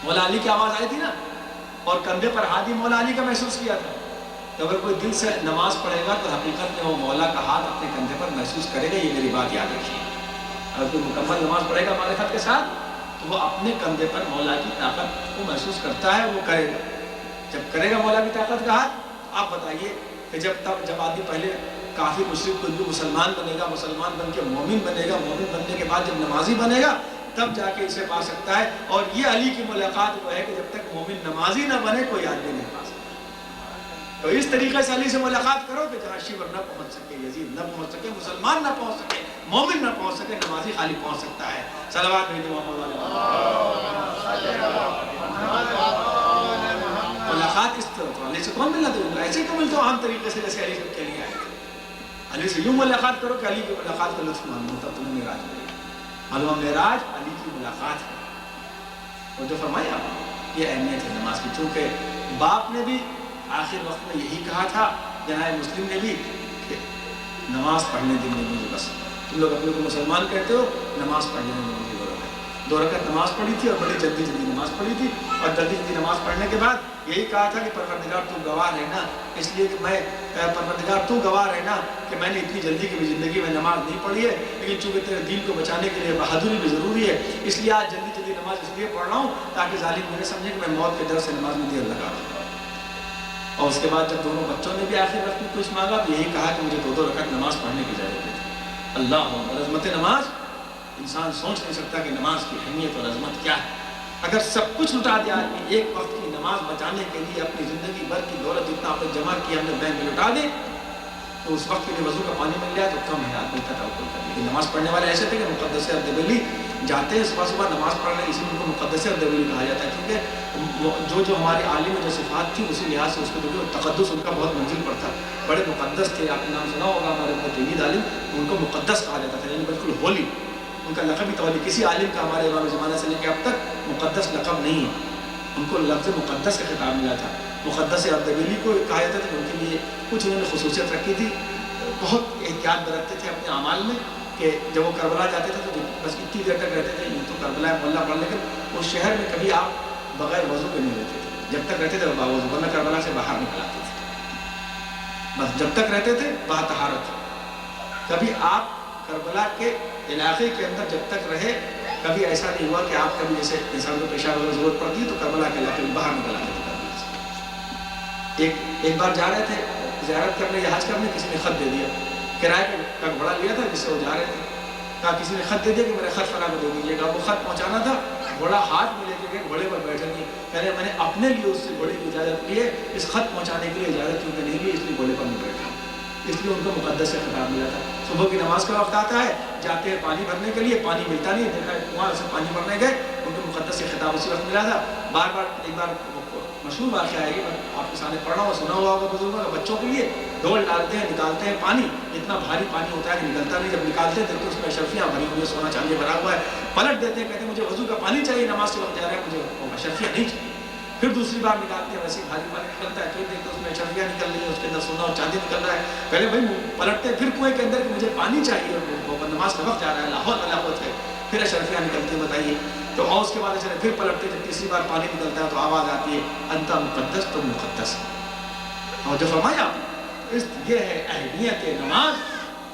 مولا علی کی آواز آئی تھی نا، اور کندھے پر ہاتھ مولا علی کا محسوس کیا تھا، تو اگر کوئی دل سے نماز پڑھے گا تو حقیقت میں وہ مولا کا ہاتھ اپنے کندھے پر محسوس کرے گا، یہ میری بات یاد رکھیے۔ اگر کوئی مکمل نماز پڑھے گا معرفت کے ساتھ تو وہ اپنے کندھے پر مولا کی طاقت کو محسوس کرتا ہے، وہ کرے گا، جب کرے گا مولا کی طاقت کا ہاتھ۔ آپ بتائیے کہ جب آدمی پہلے کافر مشرک کوئی بھی مسلمان بنے گا، مسلمان بن کے مومن بنے گا، مومن بننے کے بعد جب نمازی بنے گا تب جا کے اسے پا سکتا ہے، اور یہ علی کی ملاقات وہ ہے کہ جب تک مومن نمازی نہ بنے کوئی آدمی نہیں پا سکتا۔ تو اس طریقے سے علی سے ملاقات کرو کہ جہاں شیور نہ پہنچ سکے، یزید نہ پہنچ سکے، مسلمان نہ پہنچ سکے، مومن نہ پہنچ سکے، نمازی خالی پہنچ سکتا ہے۔ صلوات بھیجو محمد ملاقات اس طرح علی سے کون ملنا دے، ایسے تو ملتے ہو عام طریقے سے جیسے علی کے لیے آئے تھے۔ علی سے یوں ملاقات کرو کہ علی کی ملاقات کا لطف معلوم ہوتا، تمہیں معراج ملے گا، معلوم معراج علی کی ملاقات ہے۔ اور جو فرمایا یہ اہمیت ہے نماز کی، چونکہ باپ نے بھی آخر وقت میں یہی کہا تھا، جناب مسلم نے بھی، کہ نماز پڑھنے دیں گے مجھے، بس تم لوگ اپنے کو مسلمان کہتے ہو، نماز پڑھنے میں مجھے ضرورت ہے۔ 2 رکعت نماز پڑھی تھی اور بڑی جلدی نماز پڑھی تھی، اور جلدی نماز پڑھنے کے بعد یہی کہا تھا کہ پروردگار تو گواہ رہنا، اس لیے کہ میں پروردگار تو گواہ رہنا کہ میں نے اتنی جلدی کی زندگی میں نماز نہیں پڑھی ہے، لیکن چونکہ تیرے دین کو بچانے کے لیے بہادری بھی ضروری ہے، اس لیے آج جلدی نماز اس لیے پڑھ رہا ہوں تاکہ ظالم میرے سمجھے کہ میں موت کے ڈر سے نماز میں دیر لگا رہا ہوں۔ اور اس کے بعد جب دونوں بچوں نے بھی آخر وقت میں کچھ مانگا تو یہی کہا کہ مجھے 2 رکعت نماز پڑھنے کی ضرورت ہے۔ اللہ عظمت نماز، انسان سوچ نہیں سکتا کہ نماز کی اہمیت اور عظمت کیا ہے۔ اگر سب کچھ لٹا دیا آدمی ایک وقت کی نماز بچانے کے لیے، اپنی زندگی بھر کی دولت جتنا آپ نے جمع کیا ہم نے بینک میں لٹا دے، تو اس وقت کے لیے وضو کا پانی مل جائے تو کم ہے آدمی کا توکل کر۔ لیکن نماز پڑھنے والے ایسے تھے کہ مقدس اردبیلی جاتے ہیں صبح نماز پڑھنے، اسی لیے ان کو مقدس اردبیلی کہا جاتا ہے، کیونکہ جو ہمارے عالم جو صفات تھی اسی لحاظ سے اس کو جو تقدس ان کا بہت منزل پر تھا، بڑے مقدس تھے۔ آپ نے نام سنا ہوگا ہمارے بہت جدید عالم، ان کو مقدس کہا جاتا تھا، یعنی بالکل ہولی، ان کا لقب ہی تولی، کسی عالم کا ہمارے امام زمانہ سے لے کے اب تک مقدس لقب نہیں ہے، ان کو لفظ مقدس کا خطاب ملا تھا۔ مقدس اردبیلی کو کہا جاتا تھا کہ ان کے لیے کچھ انہوں نے خصوصیت رکھی تھی، بہت احتیاط برتتے تھے اپنے اعمال میں، کہ جب وہ کربلا جاتے تھے تو بس اتنی دیر تک رہتے تھے، یہ تو کربلا ملا پڑھ، لیکن اس شہر میں کبھی آپ بغیر وضو کے نہیں رہتے تھے، جب تک رہتے تھے باوضو، ورنہ کربلا سے باہر نکل آتے تھے، بس جب تک رہتے تھے با طہارت۔ کبھی آپ کربلا کے علاقے کے اندر جب تک رہے کبھی ایسا نہیں ہوا کہ آپ کبھی جیسے انسان کو پیشاب وغیرہ ضرورت پڑتی ہے تو کربلا کے علاقے میں باہر نکل آتے تھے کربلا سے۔ ایک بار جا رہے تھے زیارت کرنے یا حج کرنے، کسی نے خط دے دیا، کرائے کا گھوڑا لیا تھا جس سے وہ جا رہے تھے، کہا کسی نے خط دے دیا کہ میرے خط فلاں کو دے دیجیے گا، وہ خط پہنچانا تھا، گھوڑا ہاتھ میں لے کے گئے، گھوڑے پر بیٹھے نہیں، کہہ رہے میں نے اپنے لیے اس سے گھوڑے کی اجازت لی ہے، اس خط پہنچانے کے لیے اجازت کیونکہ نہیں لی، اس لیے گھوڑے پر نہیں بیٹھا، اس لیے ان کو مقدس سے خطاب ملا تھا۔ صبح کی نماز کا وقت آتا ہے، جاتے ہیں پانی بھرنے کے لیے، پانی ملتا نہیں، دیکھا کنواں سے پانی بھرنے گئے، ان کو مقدس سے خطاب اسی وقت ملا تھا۔ ایک بار مشہور واقعہ ہے، آپ کے سامنے پڑھا ہوا سنا ہوا ہوگا بزرگوں کا، بچوں کے لیے ڈول ڈالتے ہیں، نکالتے ہیں پانی، اتنا بھاری پانی ہوتا ہے کہ نکلتا نہیں، جب نکالتے ہیں تو اس میں اشرفیاں بھری ہوئی ہیں، سونا چاندی بھرا ہوا ہے، پلٹ دیتے ہیں، کہتے ہیں مجھے وضو کا پانی چاہیے، نماز کے وقت جا رہا ہے، مجھے اشرفیاں نہیں چاہیے۔ پھر دوسری بار نکالتے ہیں، ویسے بھاری پانی نکلتا ہے، پھر دیکھتے ہیں اس میں اشرفیاں نکل رہی ہیں، اس کے اندر سونا اور چاندی نکل رہا ہے، پہلے بھائی پلٹتے ہیں، پھر کنویں کے اندر کہ مجھے پانی چاہیے، نماز کا وقت جا رہا ہے، لاہور اللہ ہے، پھر اشرفیاں نکلتی ہیں، بتائیے تو، اور اس کے بعد پھر پلٹتے ہیں، جب تیسری بار پانی نکلتا ہے تو آواز آتی ہے انت مقدس تم مقدس۔ اور جو فرمایا یہ ہے اہمیت نماز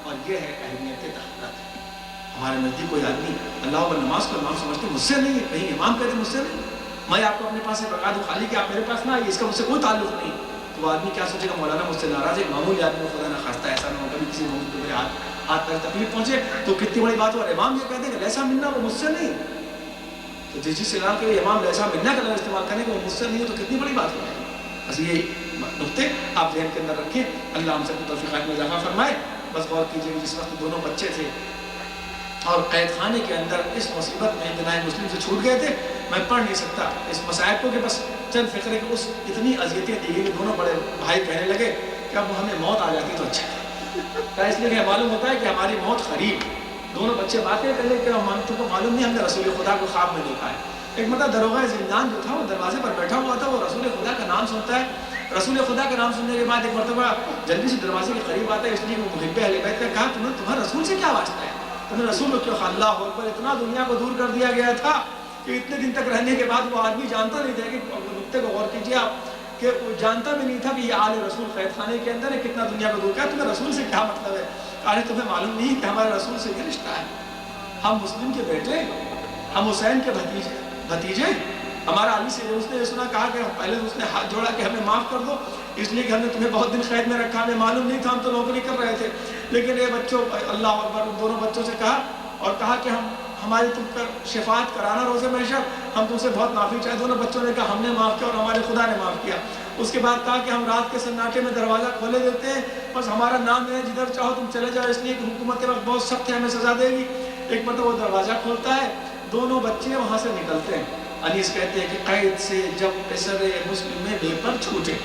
اور یہ ہے اہمیت طہارت۔ ہمارے نزدیک کوئی آدمی اللہ اکبر نماز کو امام سمجھتے مجھ سے نہیں ہے، کہیں امام کہتے مجھ سے نہیں، میں آپ کو اپنے پاس سے بتا دوں خالی کہ آپ میرے پاس نہ آئیے، اس کا مجھ سے کوئی تعلق نہیں، تو وہ آدمی کیا سوچے گا مولانا مجھ سے ناراض ہے، معمولی آدمی کو خدا نہ خواستہ ایسا نہ ہو کبھی کسی مومن کو میرے ہاتھ ہاتھ پیر تکلیف پہنچے تو کتنی بڑی بات ہو. اور امام یہ کہتے ہیں کہ لیسا منا وہ مجھ سے نہیں. تو جس چیز سے اعلان کرے امام لیسا منا کا لفظ استعمال کرنے کہ وہ مجھ سے نہیں ہے تو کتنی بڑی بات ہو جائے. بس یہ نقطے آپ ذہن کے اندر رکھیں. اللہ ہم سب کو توفیقات میں اضافہ فرمائے. بس غور کیجیے جس وقت دونوں بچے تھے اور قید خانے کے اندر اس مصیبت میں بنائے مسلم سے چھوٹ گئے تھے. میں پڑھ نہیں سکتا اس مسائل کو کہ بس چند فکرے کہ اس اتنی اذیتیں دی گئی کہ دونوں بڑے بھائی کہنے لگے کہ اب ہمیں موت آ جاتی تو اچھا ہے. اس لیے کہ معلوم ہوتا ہے کہ ہماری موت قریب. دونوں بچے باتیں کر لے کہ ہم کو معلوم نہیں, ہم نے رسول خدا کو خواب میں دیکھا ہے. ایک مطلب دروغہ زندان جو تھا وہ دروازے پر بیٹھا ہوا تھا, وہ رسول خدا کا نام سنتا ہے. رسول خدا کا نام سننے کے بعد ایک مرتبہ جلدی سے دروازے کے قریب آتا ہے. اس لیے وہ محب اہل بیت نے کہا تمہارا رسول سے کیا واسطہ ہے, تمہیں رسول کو کیوں. اللہ اکبر, اتنا دنیا کو دور کر دیا گیا تھا کہ اتنے دن تک رہنے کے بعد وہ آدمی جانتا نہیں تھا کہ نقطے کو غور کیجیے آپ کہ وہ جانتا بھی نہیں تھا کہ یہ آل رسول قید خانے کے اندر ہے, کتنا دنیا کو دور کیا. تمہیں رسول سے کیا مطلب ہے؟ ارے تمہیں معلوم نہیں کہ ہمارے رسول سے یہ رشتہ ہے. ہم مسلم کے بیٹے, ہم حسین کے بھتیجے. ہمارا علی سے اس نے سنا کہا کہ پہلے اس نے ہاتھ جوڑا کہ ہمیں معاف کر دو, اس لیے کہ ہم نے تمہیں بہت دن قید میں رکھا, ہمیں معلوم نہیں تھا, ہم تو نوکری کر رہے تھے. لیکن یہ بچوں, اللہ اکبر, دونوں بچوں سے کہا اور کہا کہ ہماری تم پر شفاعت کرانا روزے محشر, ہم تم سے بہت معافی چاہے. دونوں بچوں نے کہا ہم نے معاف کیا اور ہمارے خدا نے معاف کیا. اس کے بعد کہا کہ ہم رات کے سناٹے میں دروازہ کھولے دیتے ہیں, بس ہمارا نام ہے, جدھر چاہو تم چلے جاؤ, اس لیے کہ حکومت کے وقت بہت سخت ہے, ہمیں سزا دے گی. ایک مرتبہ وہ دروازہ کھولتا ہے, دونوں بچے وہاں سے نکلتے ہیں. انیس کہتے ہیں کہ قید سے جب پسر مسلم میں بے پر چھوٹے,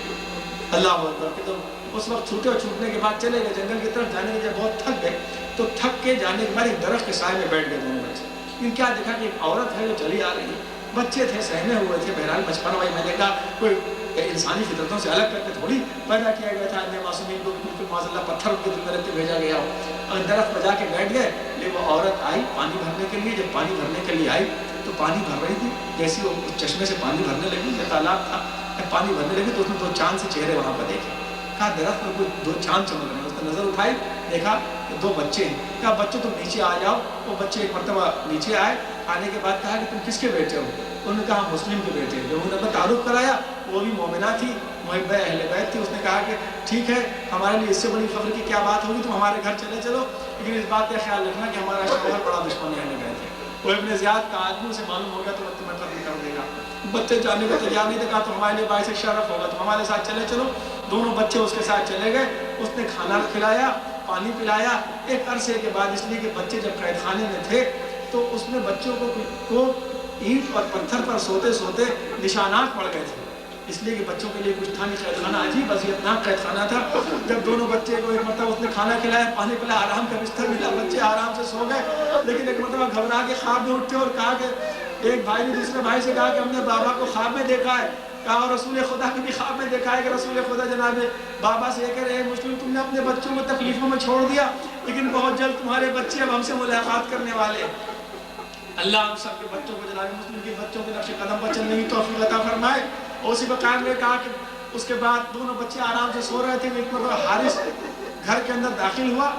اللہ اکبر, کہ تو اس وقت چھوٹے اور چھوٹنے کے بعد چلے گئے جنگل کی طرف جانے کے جب بہت تھک گئے تو تھک کے جانے کے بعد ایک درخت کے سائے میں بیٹھ گئے دونوں بچے. لیکن کیا دیکھا کہ ایک عورت ہے جو چلی آ رہی ہے. بچے تھے, سہمے ہوئے تھے, بہرحال بچپن بھائی میں نے کہا کوئی انسانی فطرتوں سے الگ کر کے تھوڑی پیدا کیا گیا تھا. معصومین کو بالکل معاذ اللہ پتھر کے دل میں رکھ کے بھیجا گیا ہو. اور درخت بجا کے بیٹھ گئے. لیکن وہ عورت آئی پانی بھرنے کے لیے. جب پانی بھرنے کے لیے آئی تو پانی بھر رہی تھی, جیسے وہ اس چشمے سے پانی بھرنے لگی, یہ تالاب تھا, جب پانی بھرنے لگی تو اس نے 2 چاند سے چہرے وہاں پر دیکھے. کہا درخت میں کوئی 2 چاند چمک رہے ہیں. اس نے نظر اٹھائی, دیکھا کہ 2 بچے ہیں. کہا بچوں تم نیچے آ جاؤ. وہ بچے ایک مرتبہ نیچے آئے. آنے کے بعد کہا کہ تم کس کے بیٹے ہو؟ انہوں نے کہا مسلم کے بیٹے. جب انہوں نے تعارف کرایا, وہ بھی مومنہ تھی, محبہ اہل بیت تھی. اس نے کہا کہ ٹھیک ہے, ہمارے لیے اس سے بڑی فخر کی کیا بات ہوگی, تم ہمارے گھر چلے چلو, لیکن اس بات کا خیال رکھنا کہ ہمارا شوہر بڑا دشمن اہل بیت ہے. وہ ابن زیاد کا آدمی سے معلوم ہو گیا تو تمہیں قتل کر دے گا. بچے جانے کو تیار نہیں تھا. کہا تو ہمارے لیے باعث شرف ہوگا, تم ہمارے ساتھ چلے چلو. دونوں بچے اس کے ساتھ چلے گئے. اس نے کھانا کھلایا, پانی پلایا. ایک عرصے کے بعد, اس لیے کہ بچے جب قید خانے میں تھے تو اس میں بچوں کو اینٹ اور پتھر پر سوتے سوتے نشانات پڑ گئے تھے. اس لیے کہ بچوں کے لیے کچھ تھا نہیں. قید خانہ عجیب اذیتناک قید خانہ تھا. جب دونوں بچے کو ایک مرتبہ اس نے کھانا کھلایا, پانی پلایا, آرام کا بستر ملا, بچے آرام سے سو گئے. لیکن ایک مرتبہ گھبرا کے خواب میں اٹھتے اور کہا کہ ایک بھائی نے دوسرے بھائی سے کہا کہ ہم نے بابا کو خواب میں دیکھا ہے. کہا رسول خدا کو بھی خواب میں دیکھا ہے کہ رسول خدا جناب بابا سے یہ کہہ رہے مسلم تم نے اپنے بچوں کو تکلیفوں میں چھوڑ دیا, لیکن بہت جلد تمہارے بچے اب ہم سے ملاقات کرنے والے. اللہ ہم سب کے بچوں کو جناب مسلم کے بچوں کے نقش قدم پر چلنے کی توفیق عطا فرمائے. اور اسی بقار نے کہا کہ اس کے بعد دونوں بچے آرام سے سو رہے تھے. ایک مرتبہ حارث گھر کے اندر داخل ہوا,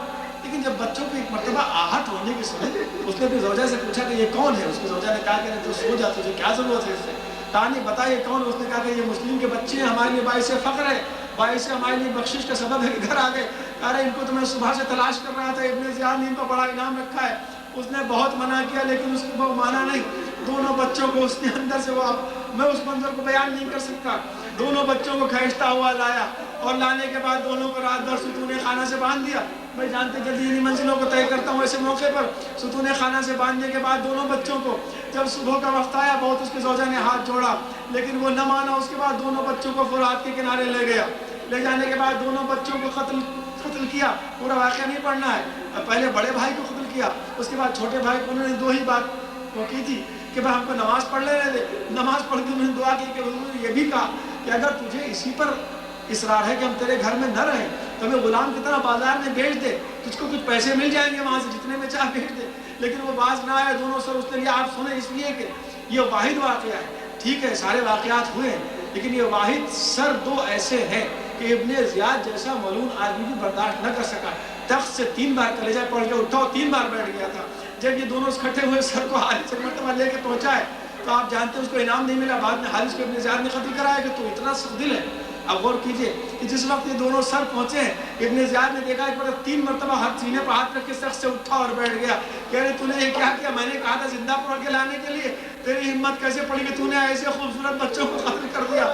لیکن جب بچوں کو ایک مرتبہ آہٹ ہونے کی سنی, اس نے اپنی زوجہ سے پوچھا کہ یہ کون ہے. اس کی زوجہ نے کہا کہ تو سو جا, تجھے کیا ضرورت ہے اس سے, کہا نہیں بتا یہ کون. اس نے کہا کہ یہ مسلم کے بچے ہیں, ہمارے لیے باعث فخر ہے, باعث ہمارے لیے بخشش کا سبب ہے کہ گھر آ گئے. کہا رہے ان کو تو میں صبح سے تلاش کر رہا تھا, ابن زیاد نے ان کو بڑا انعام رکھا ہے. اس نے بہت منع کیا لیکن اس کو وہ مانا نہیں. دونوں بچوں کو اس نے اندر سے, وہ میں اس منظر کو بیان نہیں کر سکتا, دونوں بچوں کو کھینچتا ہوا لایا اور لانے کے بعد دونوں کو رات بھر ستون خانہ سے باندھ دیا. میں جانتے جلدی انہیں منزلوں کو طے کرتا ہوں ایسے موقع پر. ستون خانہ سے باندھنے کے بعد دونوں بچوں کو جب صبح کا وقت آیا, بہت اس کی زوجہ نے ہاتھ جوڑا لیکن وہ نہ مانا. اس کے بعد دونوں بچوں کو فرات کے کنارے لے گیا. لے جانے کے بعد دونوں بچوں کو قتل کیا. پورا واقعہ نہیں پڑھنا ہے, پہلے بڑے بھائی کو قتل کیا, اس کے بعد چھوٹے بھائی کو. انہوں نے 2 ہی بات وہ کی تھی کہ بھائی ہم کو نماز پڑھ لینے دے. نماز پڑھ کے انہوں نے دعا کی کہ حضور نے یہ بھی کہا کہ اگر تجھے اسی پر اصرار ہے کہ ہم تیرے گھر میں نہ رہیں تو ہمیں غلام کی طرح بازار میں بیچ دے, تجھ کو کچھ پیسے مل جائیں گے وہاں سے, جتنے میں چاہ بیچ دے. لیکن وہ باز نہ آئے. دونوں سر اس نے لیا. آپ سنیں, اس لیے کہ یہ واحد واقعہ ہے. ٹھیک ہے سارے واقعات ہوئے ہیں, لیکن یہ واحد سر 2 ایسے ہیں کہ ابن زیاد جیسا ملعون آدمی بھی برداشت نہ کر سکا. تخت سے 3 بار کلیجہ پڑھ کے اٹھا, 3 بار بیٹھ گیا تھا. جب یہ دونوں اکٹھے ہوئے سر کو حارث سے مرتبہ لے کے پہنچائے تو آپ جانتے ہیں اس کو انعام نہیں ملا. بعد میں حارث کو ابن زیاد نے قتل کرایا کہ تو اتنا سخت دل ہے, اب غور کیجئے کہ جس وقت یہ دونوں سر پہنچے ہیں، ابن زیاد نے دیکھا ایک بار 3 مرتبہ ہاتھ سینے پر ہاتھ رکھ کے سخت سے اٹھا اور بیٹھ گیا. کہہ رہے تو نے یہ کیا کیا؟ میں نے کہا تھا زندہ پکڑ کے لانے کے لیے، تیری ہمت کیسے پڑی کہ تو نے ایسے خوبصورت بچوں کو قتل کر دیا.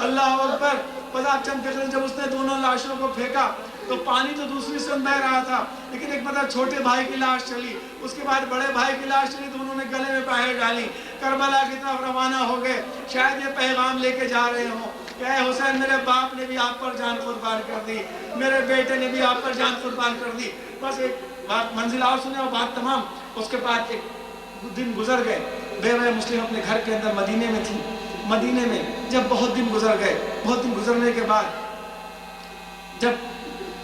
اللہ اکبر. بس آپ چند فکر جب اس نے دونوں لاشوں کو پھینکا تو پانی تو دوسری سے بہ رہا تھا، لیکن ایک مطلب چھوٹے بھائی کی لاش چلی، اس کے بعد بڑے بھائی کی لاش چلی تو انہوں نے گلے میں پہے ڈالی، کربلا کی طرف روانہ ہو گئے. شاید یہ پیغام لے کے جا رہے ہوں کہ اے حسین میرے باپ نے بھی آپ پر جان قربان کر دی، میرے بیٹے نے بھی آپ پر جان قربان کر دی. بس ایک بات منزل اور سنے اور بات تمام. اس کے بعد ایک دن گزر گئے. بیوہ مسلم اپنے گھر کے اندر مدینے میں تھی. مدینے میں جب بہت دن گزر گئے، بہت دن گزرنے کے بعد جب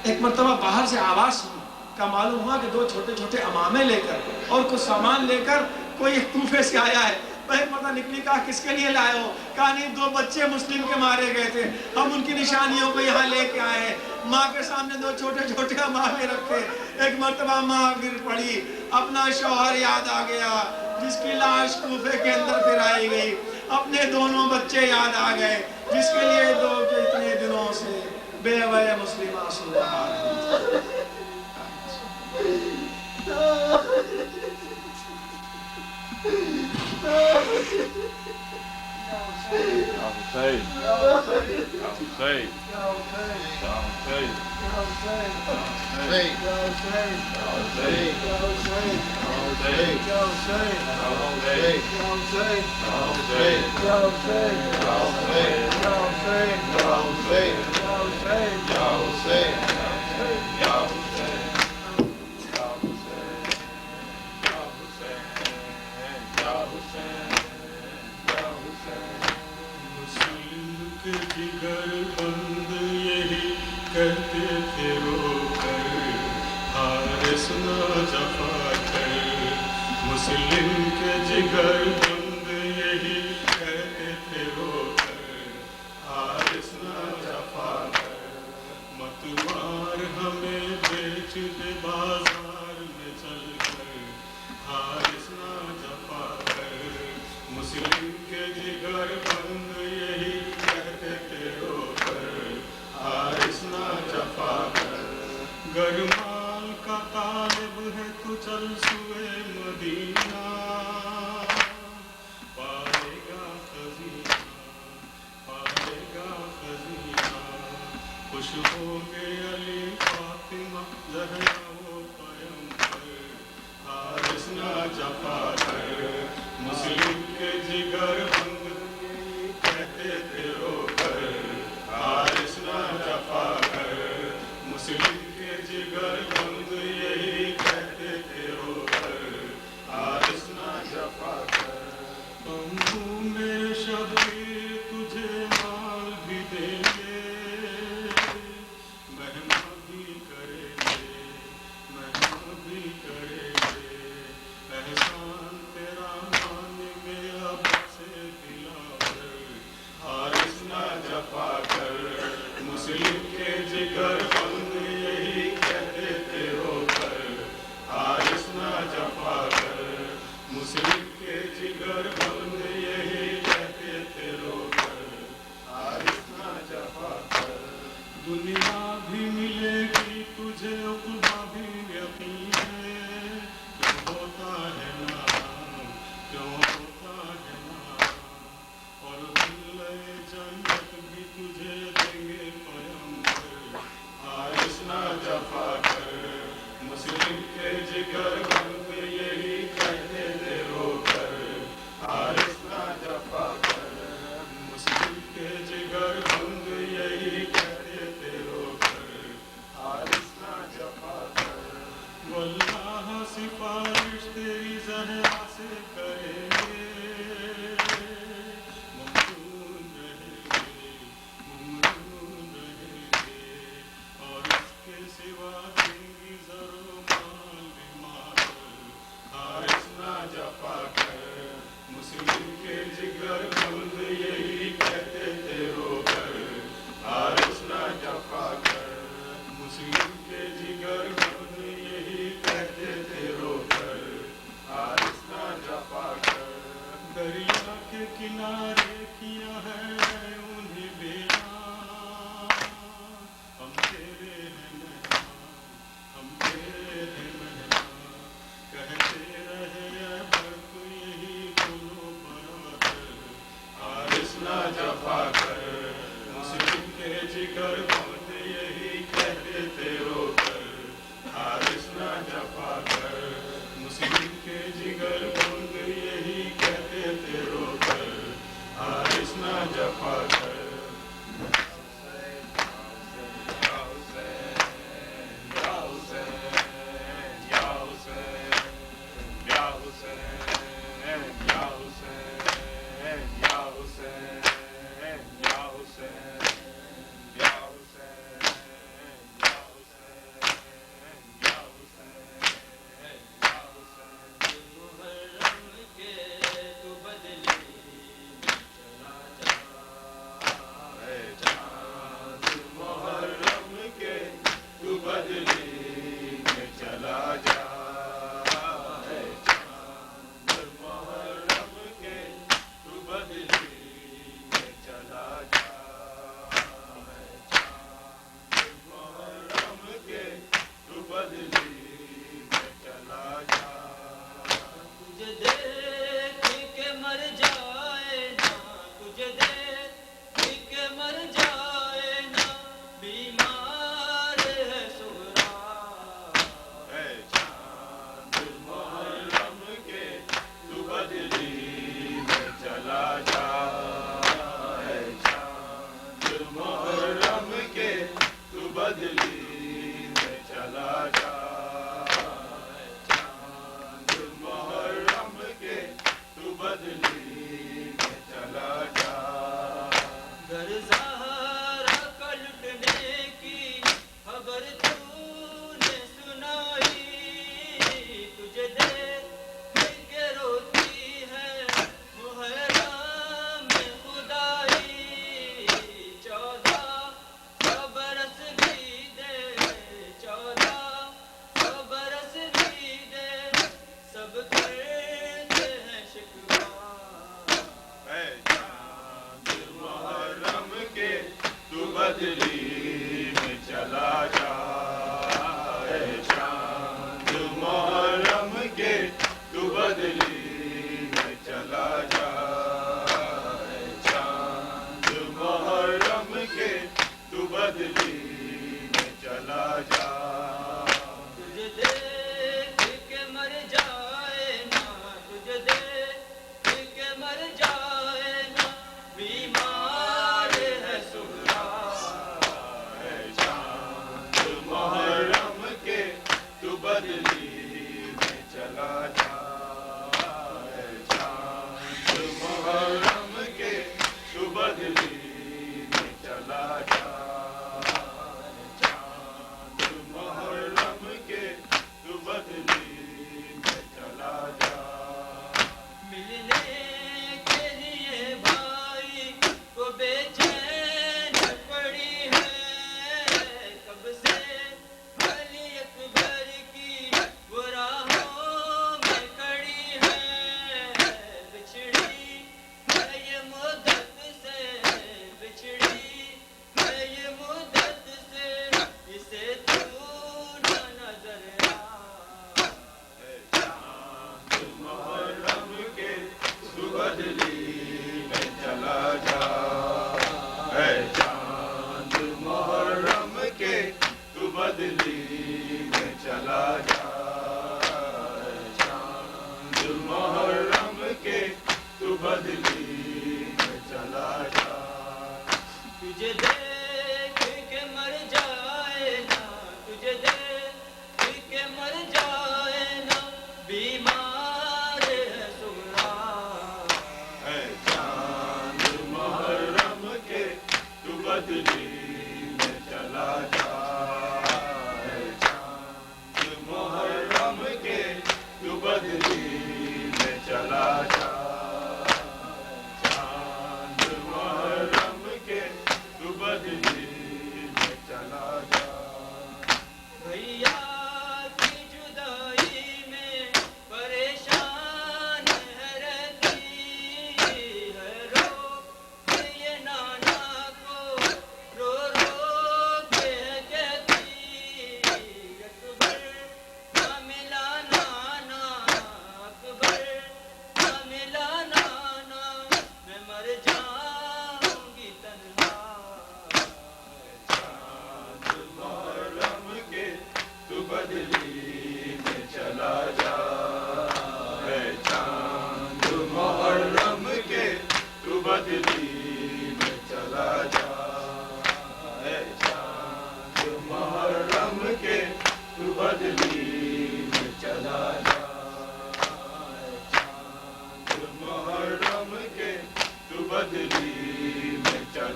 ایک مرتبہ باہر سے آواز سنی کا معلوم ہوا کہ 2 چھوٹے چھوٹے امامے لے کر اور کچھ سامان لے کر کوئی ایک کوفے سے آیا ہے. ایک مرتبہ نکلی، کہا کس کے لیے لائے ہو؟ کہا نہیں 2 بچے مسلم کے مارے گئے تھے، ہم ان کی نشانیوں کو یہاں لے کے آئے ہیں. ماں کے سامنے 2 چھوٹے چھوٹے امامے رکھے. ایک مرتبہ ماں گر پڑی، اپنا شوہر یاد آ گیا جس کی لاش کوفے کے اندر پھرائی گئی، اپنے دونوں بچے یاد آ گئے جس کے لیے اتنے دنوں سے بیوہ مسلمہ صلی اللہ علیہ وسلم. جگر بند یہی کہتے تھے رو کر، حارث نہ جفا کر. مسلم کے جگر بند یہی کہتے تھے رو کر، حارث نہ جفا کر. مت مار ہمیں بیچ دے بازار میں چل کر، حارث نہ جفا کر. مسلم کے جگر بند یہی کہتے تھے رو کر، حارث نہ جفا کر. گر مال کا طالب ہے تو چل سوئے مدینہ، پائے گا خزینہ، پائے گا خزینہ. خوش ہو گے علی فاطمہ زہرا و پیمبر، حارث نہ جفا کر. مسلم کے جگر بند کہتے تھے رو کر، حارث نہ جفا کر. مسلم کے جگر بند یہی کہتے تھے رو کر، حارث نہ جفا کر. بمبو میں شبیر تجھے مال بھی دیں گے، مہما بھی کریں گے، مہما بھی کریں گے. احسان تیرا مان میرا بس دلاور، حارث نہ جفا کر مسلم کے جگر بہت یہی کہتے تھے رو کر حارث نہ جفا کر مسلم کے جگر بہت یہی کہتے تھے رو کر حارث نہ جفا کر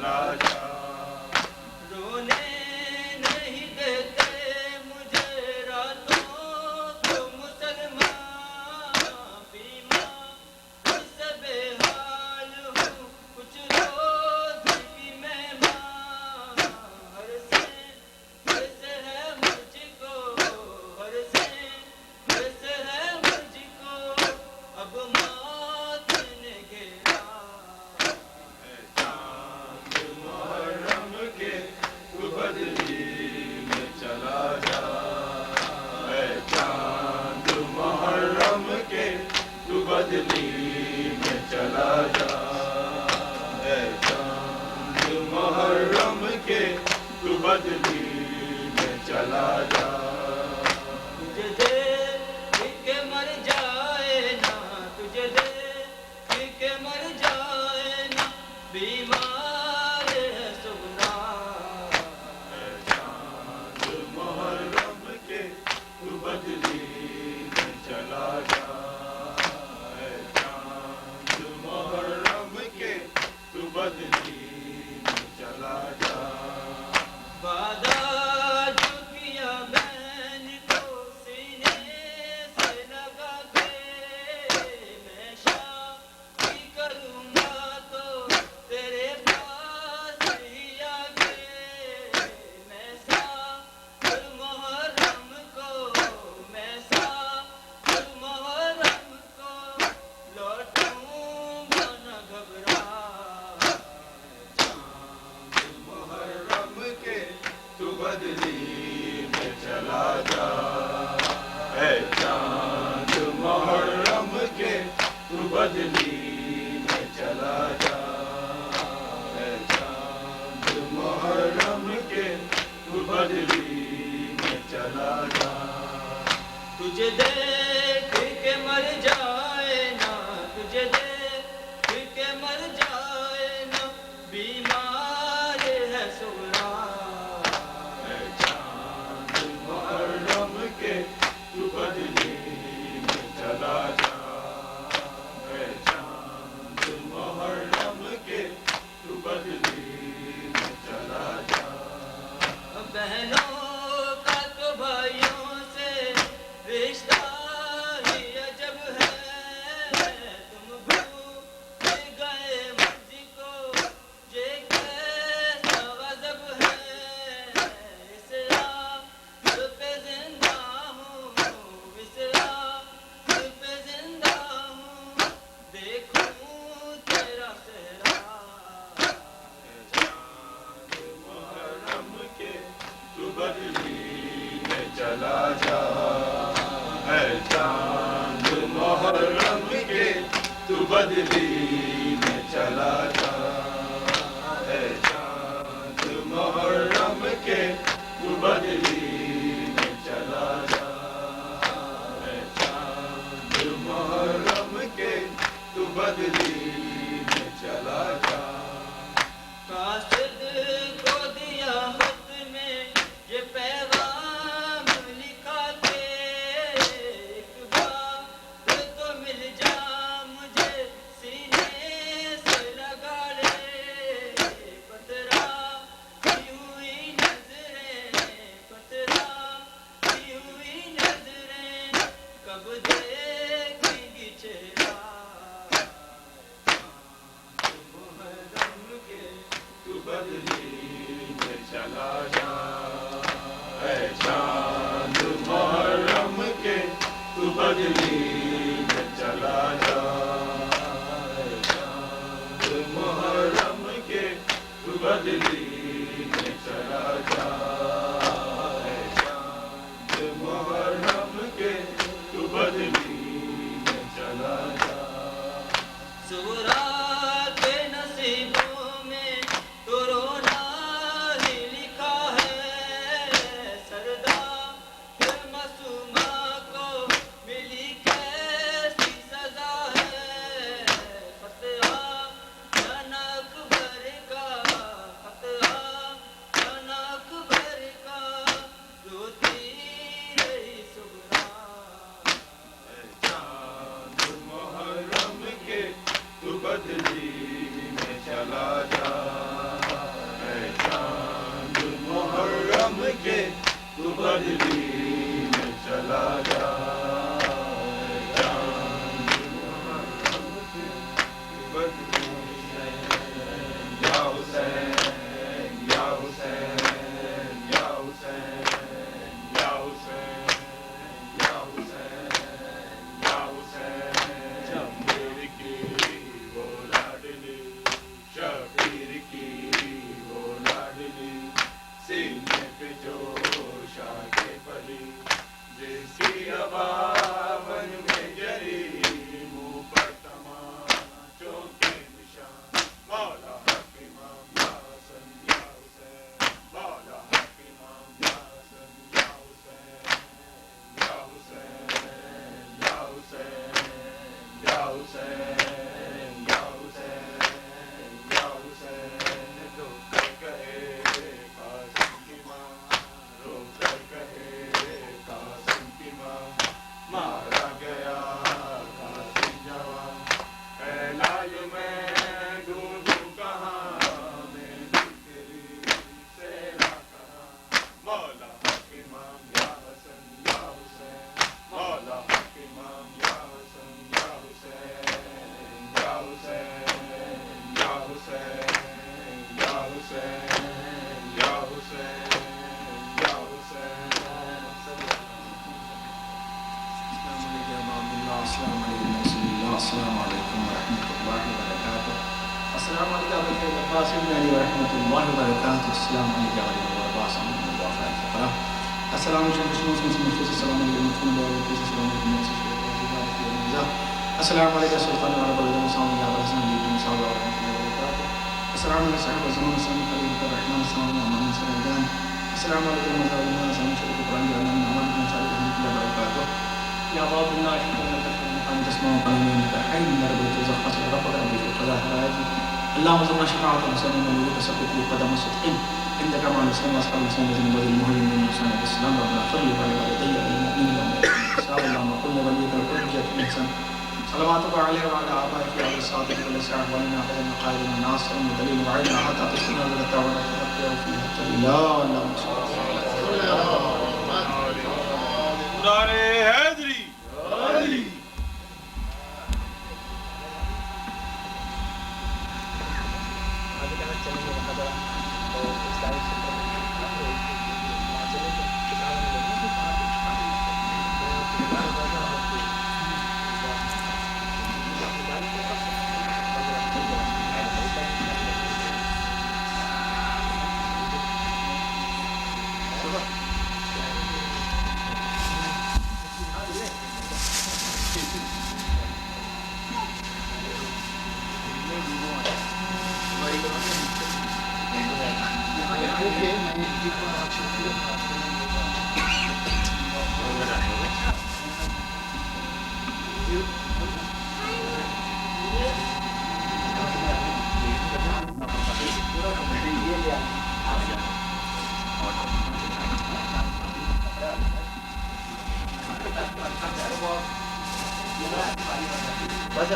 چلا جا رونے نہیں دیتے مجھے راتوں کو مسلمان بیمار سے بے حال ہوں کچھ روز کی مہمان ہر سے ہے مجھ کو ہر سے ہے مجھ کو اب موت نے گھیرا چاند محرم کے تو بدلی میں چلا جا اے چاند محرم کے تو بدلی میں چلا جا اے چاند محرم کے تو بدلی میں چلا جا تجھے دیکھ کے مر جائے نا تجھے دیکھ کے مر جائے نا بیمار ہے سگنا اے چاند محرم کے تو بدلی میں چلا جا اے چاند محرم کے تو بدلی میں چلا جا وعدہ جو کیا بہن کو سینے سے لگا کے میں شادی کروں گا تو تیرے پاس ہی آکے میں ساتھ محرم کو میں ساتھ محرم کو لوٹوں گا نہ گھبرا محرم کے تو بدلی میں چلا جا اے چاند محرم کے تو بدلی میں چلا جا اے چاند محرم کے تو بدلی میں چلا جا تجھے دیکھ کے مر جائے نا تجھے دیکھ کے مر جائے نا بیمار ہے سغرا اے چاند محرم کے تو بدلی میں چلا جا اے چاند محرم کے تو بدلی میں چلا جا بہنوں کا تو بھائیوں سے رشتہ ہی عجب ہے تم بھول گئے مجھ کو یہ کیسا غضب ہے اسلام پہ زندہ ہوں اسلام پہ زندہ ہوں دیکھوں تیرا چہرہ محرم کے تو بدلی میں چلا جا اے چاند محرم کے تو بدلی میں چلا جا اے چاند محرم کے تو بدلی میں چلا جا اے چاند محرم کے تو بدلی میں چلا جا قاصد کو دیا خط میں یہ پیغام لکھا کے ایک بار تو مل جا مجھے سینے سے لگا لے پترا کی ہوئی نظریں پترا کی ہوئی نظریں کب دیکھیں گی چہرہ محرم کے تو بدلی میں چلا جا اے چاند محرم کے تو بدلی میں چلا جا اے چاند محرم کے تو بدلی میں چلا جا اے چاند محرم کے تو بدلی میں چلا جا سورا کے نصیبوں میں تو رونا ہی لکھا ہے سردار معصومہ کو ملی کیسی سزا ہے فتح جان اکبر کا فتح حسین یا حسین یا حسین. السلام علیکم رسول اللہ. السلام علیکم ورحمۃ اللہ وبرکاتہ. السلام علیکم ابو عباس بن علی ورحمۃ اللہ وبرکاتہ. السلام علیکم ابو عباس بن علی وبرکاتہ. السلام علیکم السلام علیکم السلام علیکم السلام علیکم سلطان العرب السلام علیکم السلام علیکم السلام علیکم صاحب الزمان السلام علیکم الرحمن السلام علیکم السلام السلام علیکم السلام علیکم القرآن العظیم محمد بن صلی اللہ علیہ وبرکاتہ. یا باب اللہ ان تسمعوا قليلا من الحي من رب الزخرف ربك رب القضاء هادي اللهم ارزقنا شفاعة المسلمين وليك ثبت لي قدم الصدق عندك مع الاسلام واصحاب الاسلام الذين بذلوا المهيمن من حسن الاسلام ربنا اغفر لي ولوالدي وللمؤمنين يوم الحساب اللهم قل لوليك الحجة الاحسان صلواتك عليه وعلى آبائك وعلى الصادق والساعة ولنا خير المقاعد من الناصر من دليل وعينا حتى تسكننا لك وتتبقى فيها لا اللهم صل نعرے حیدری بس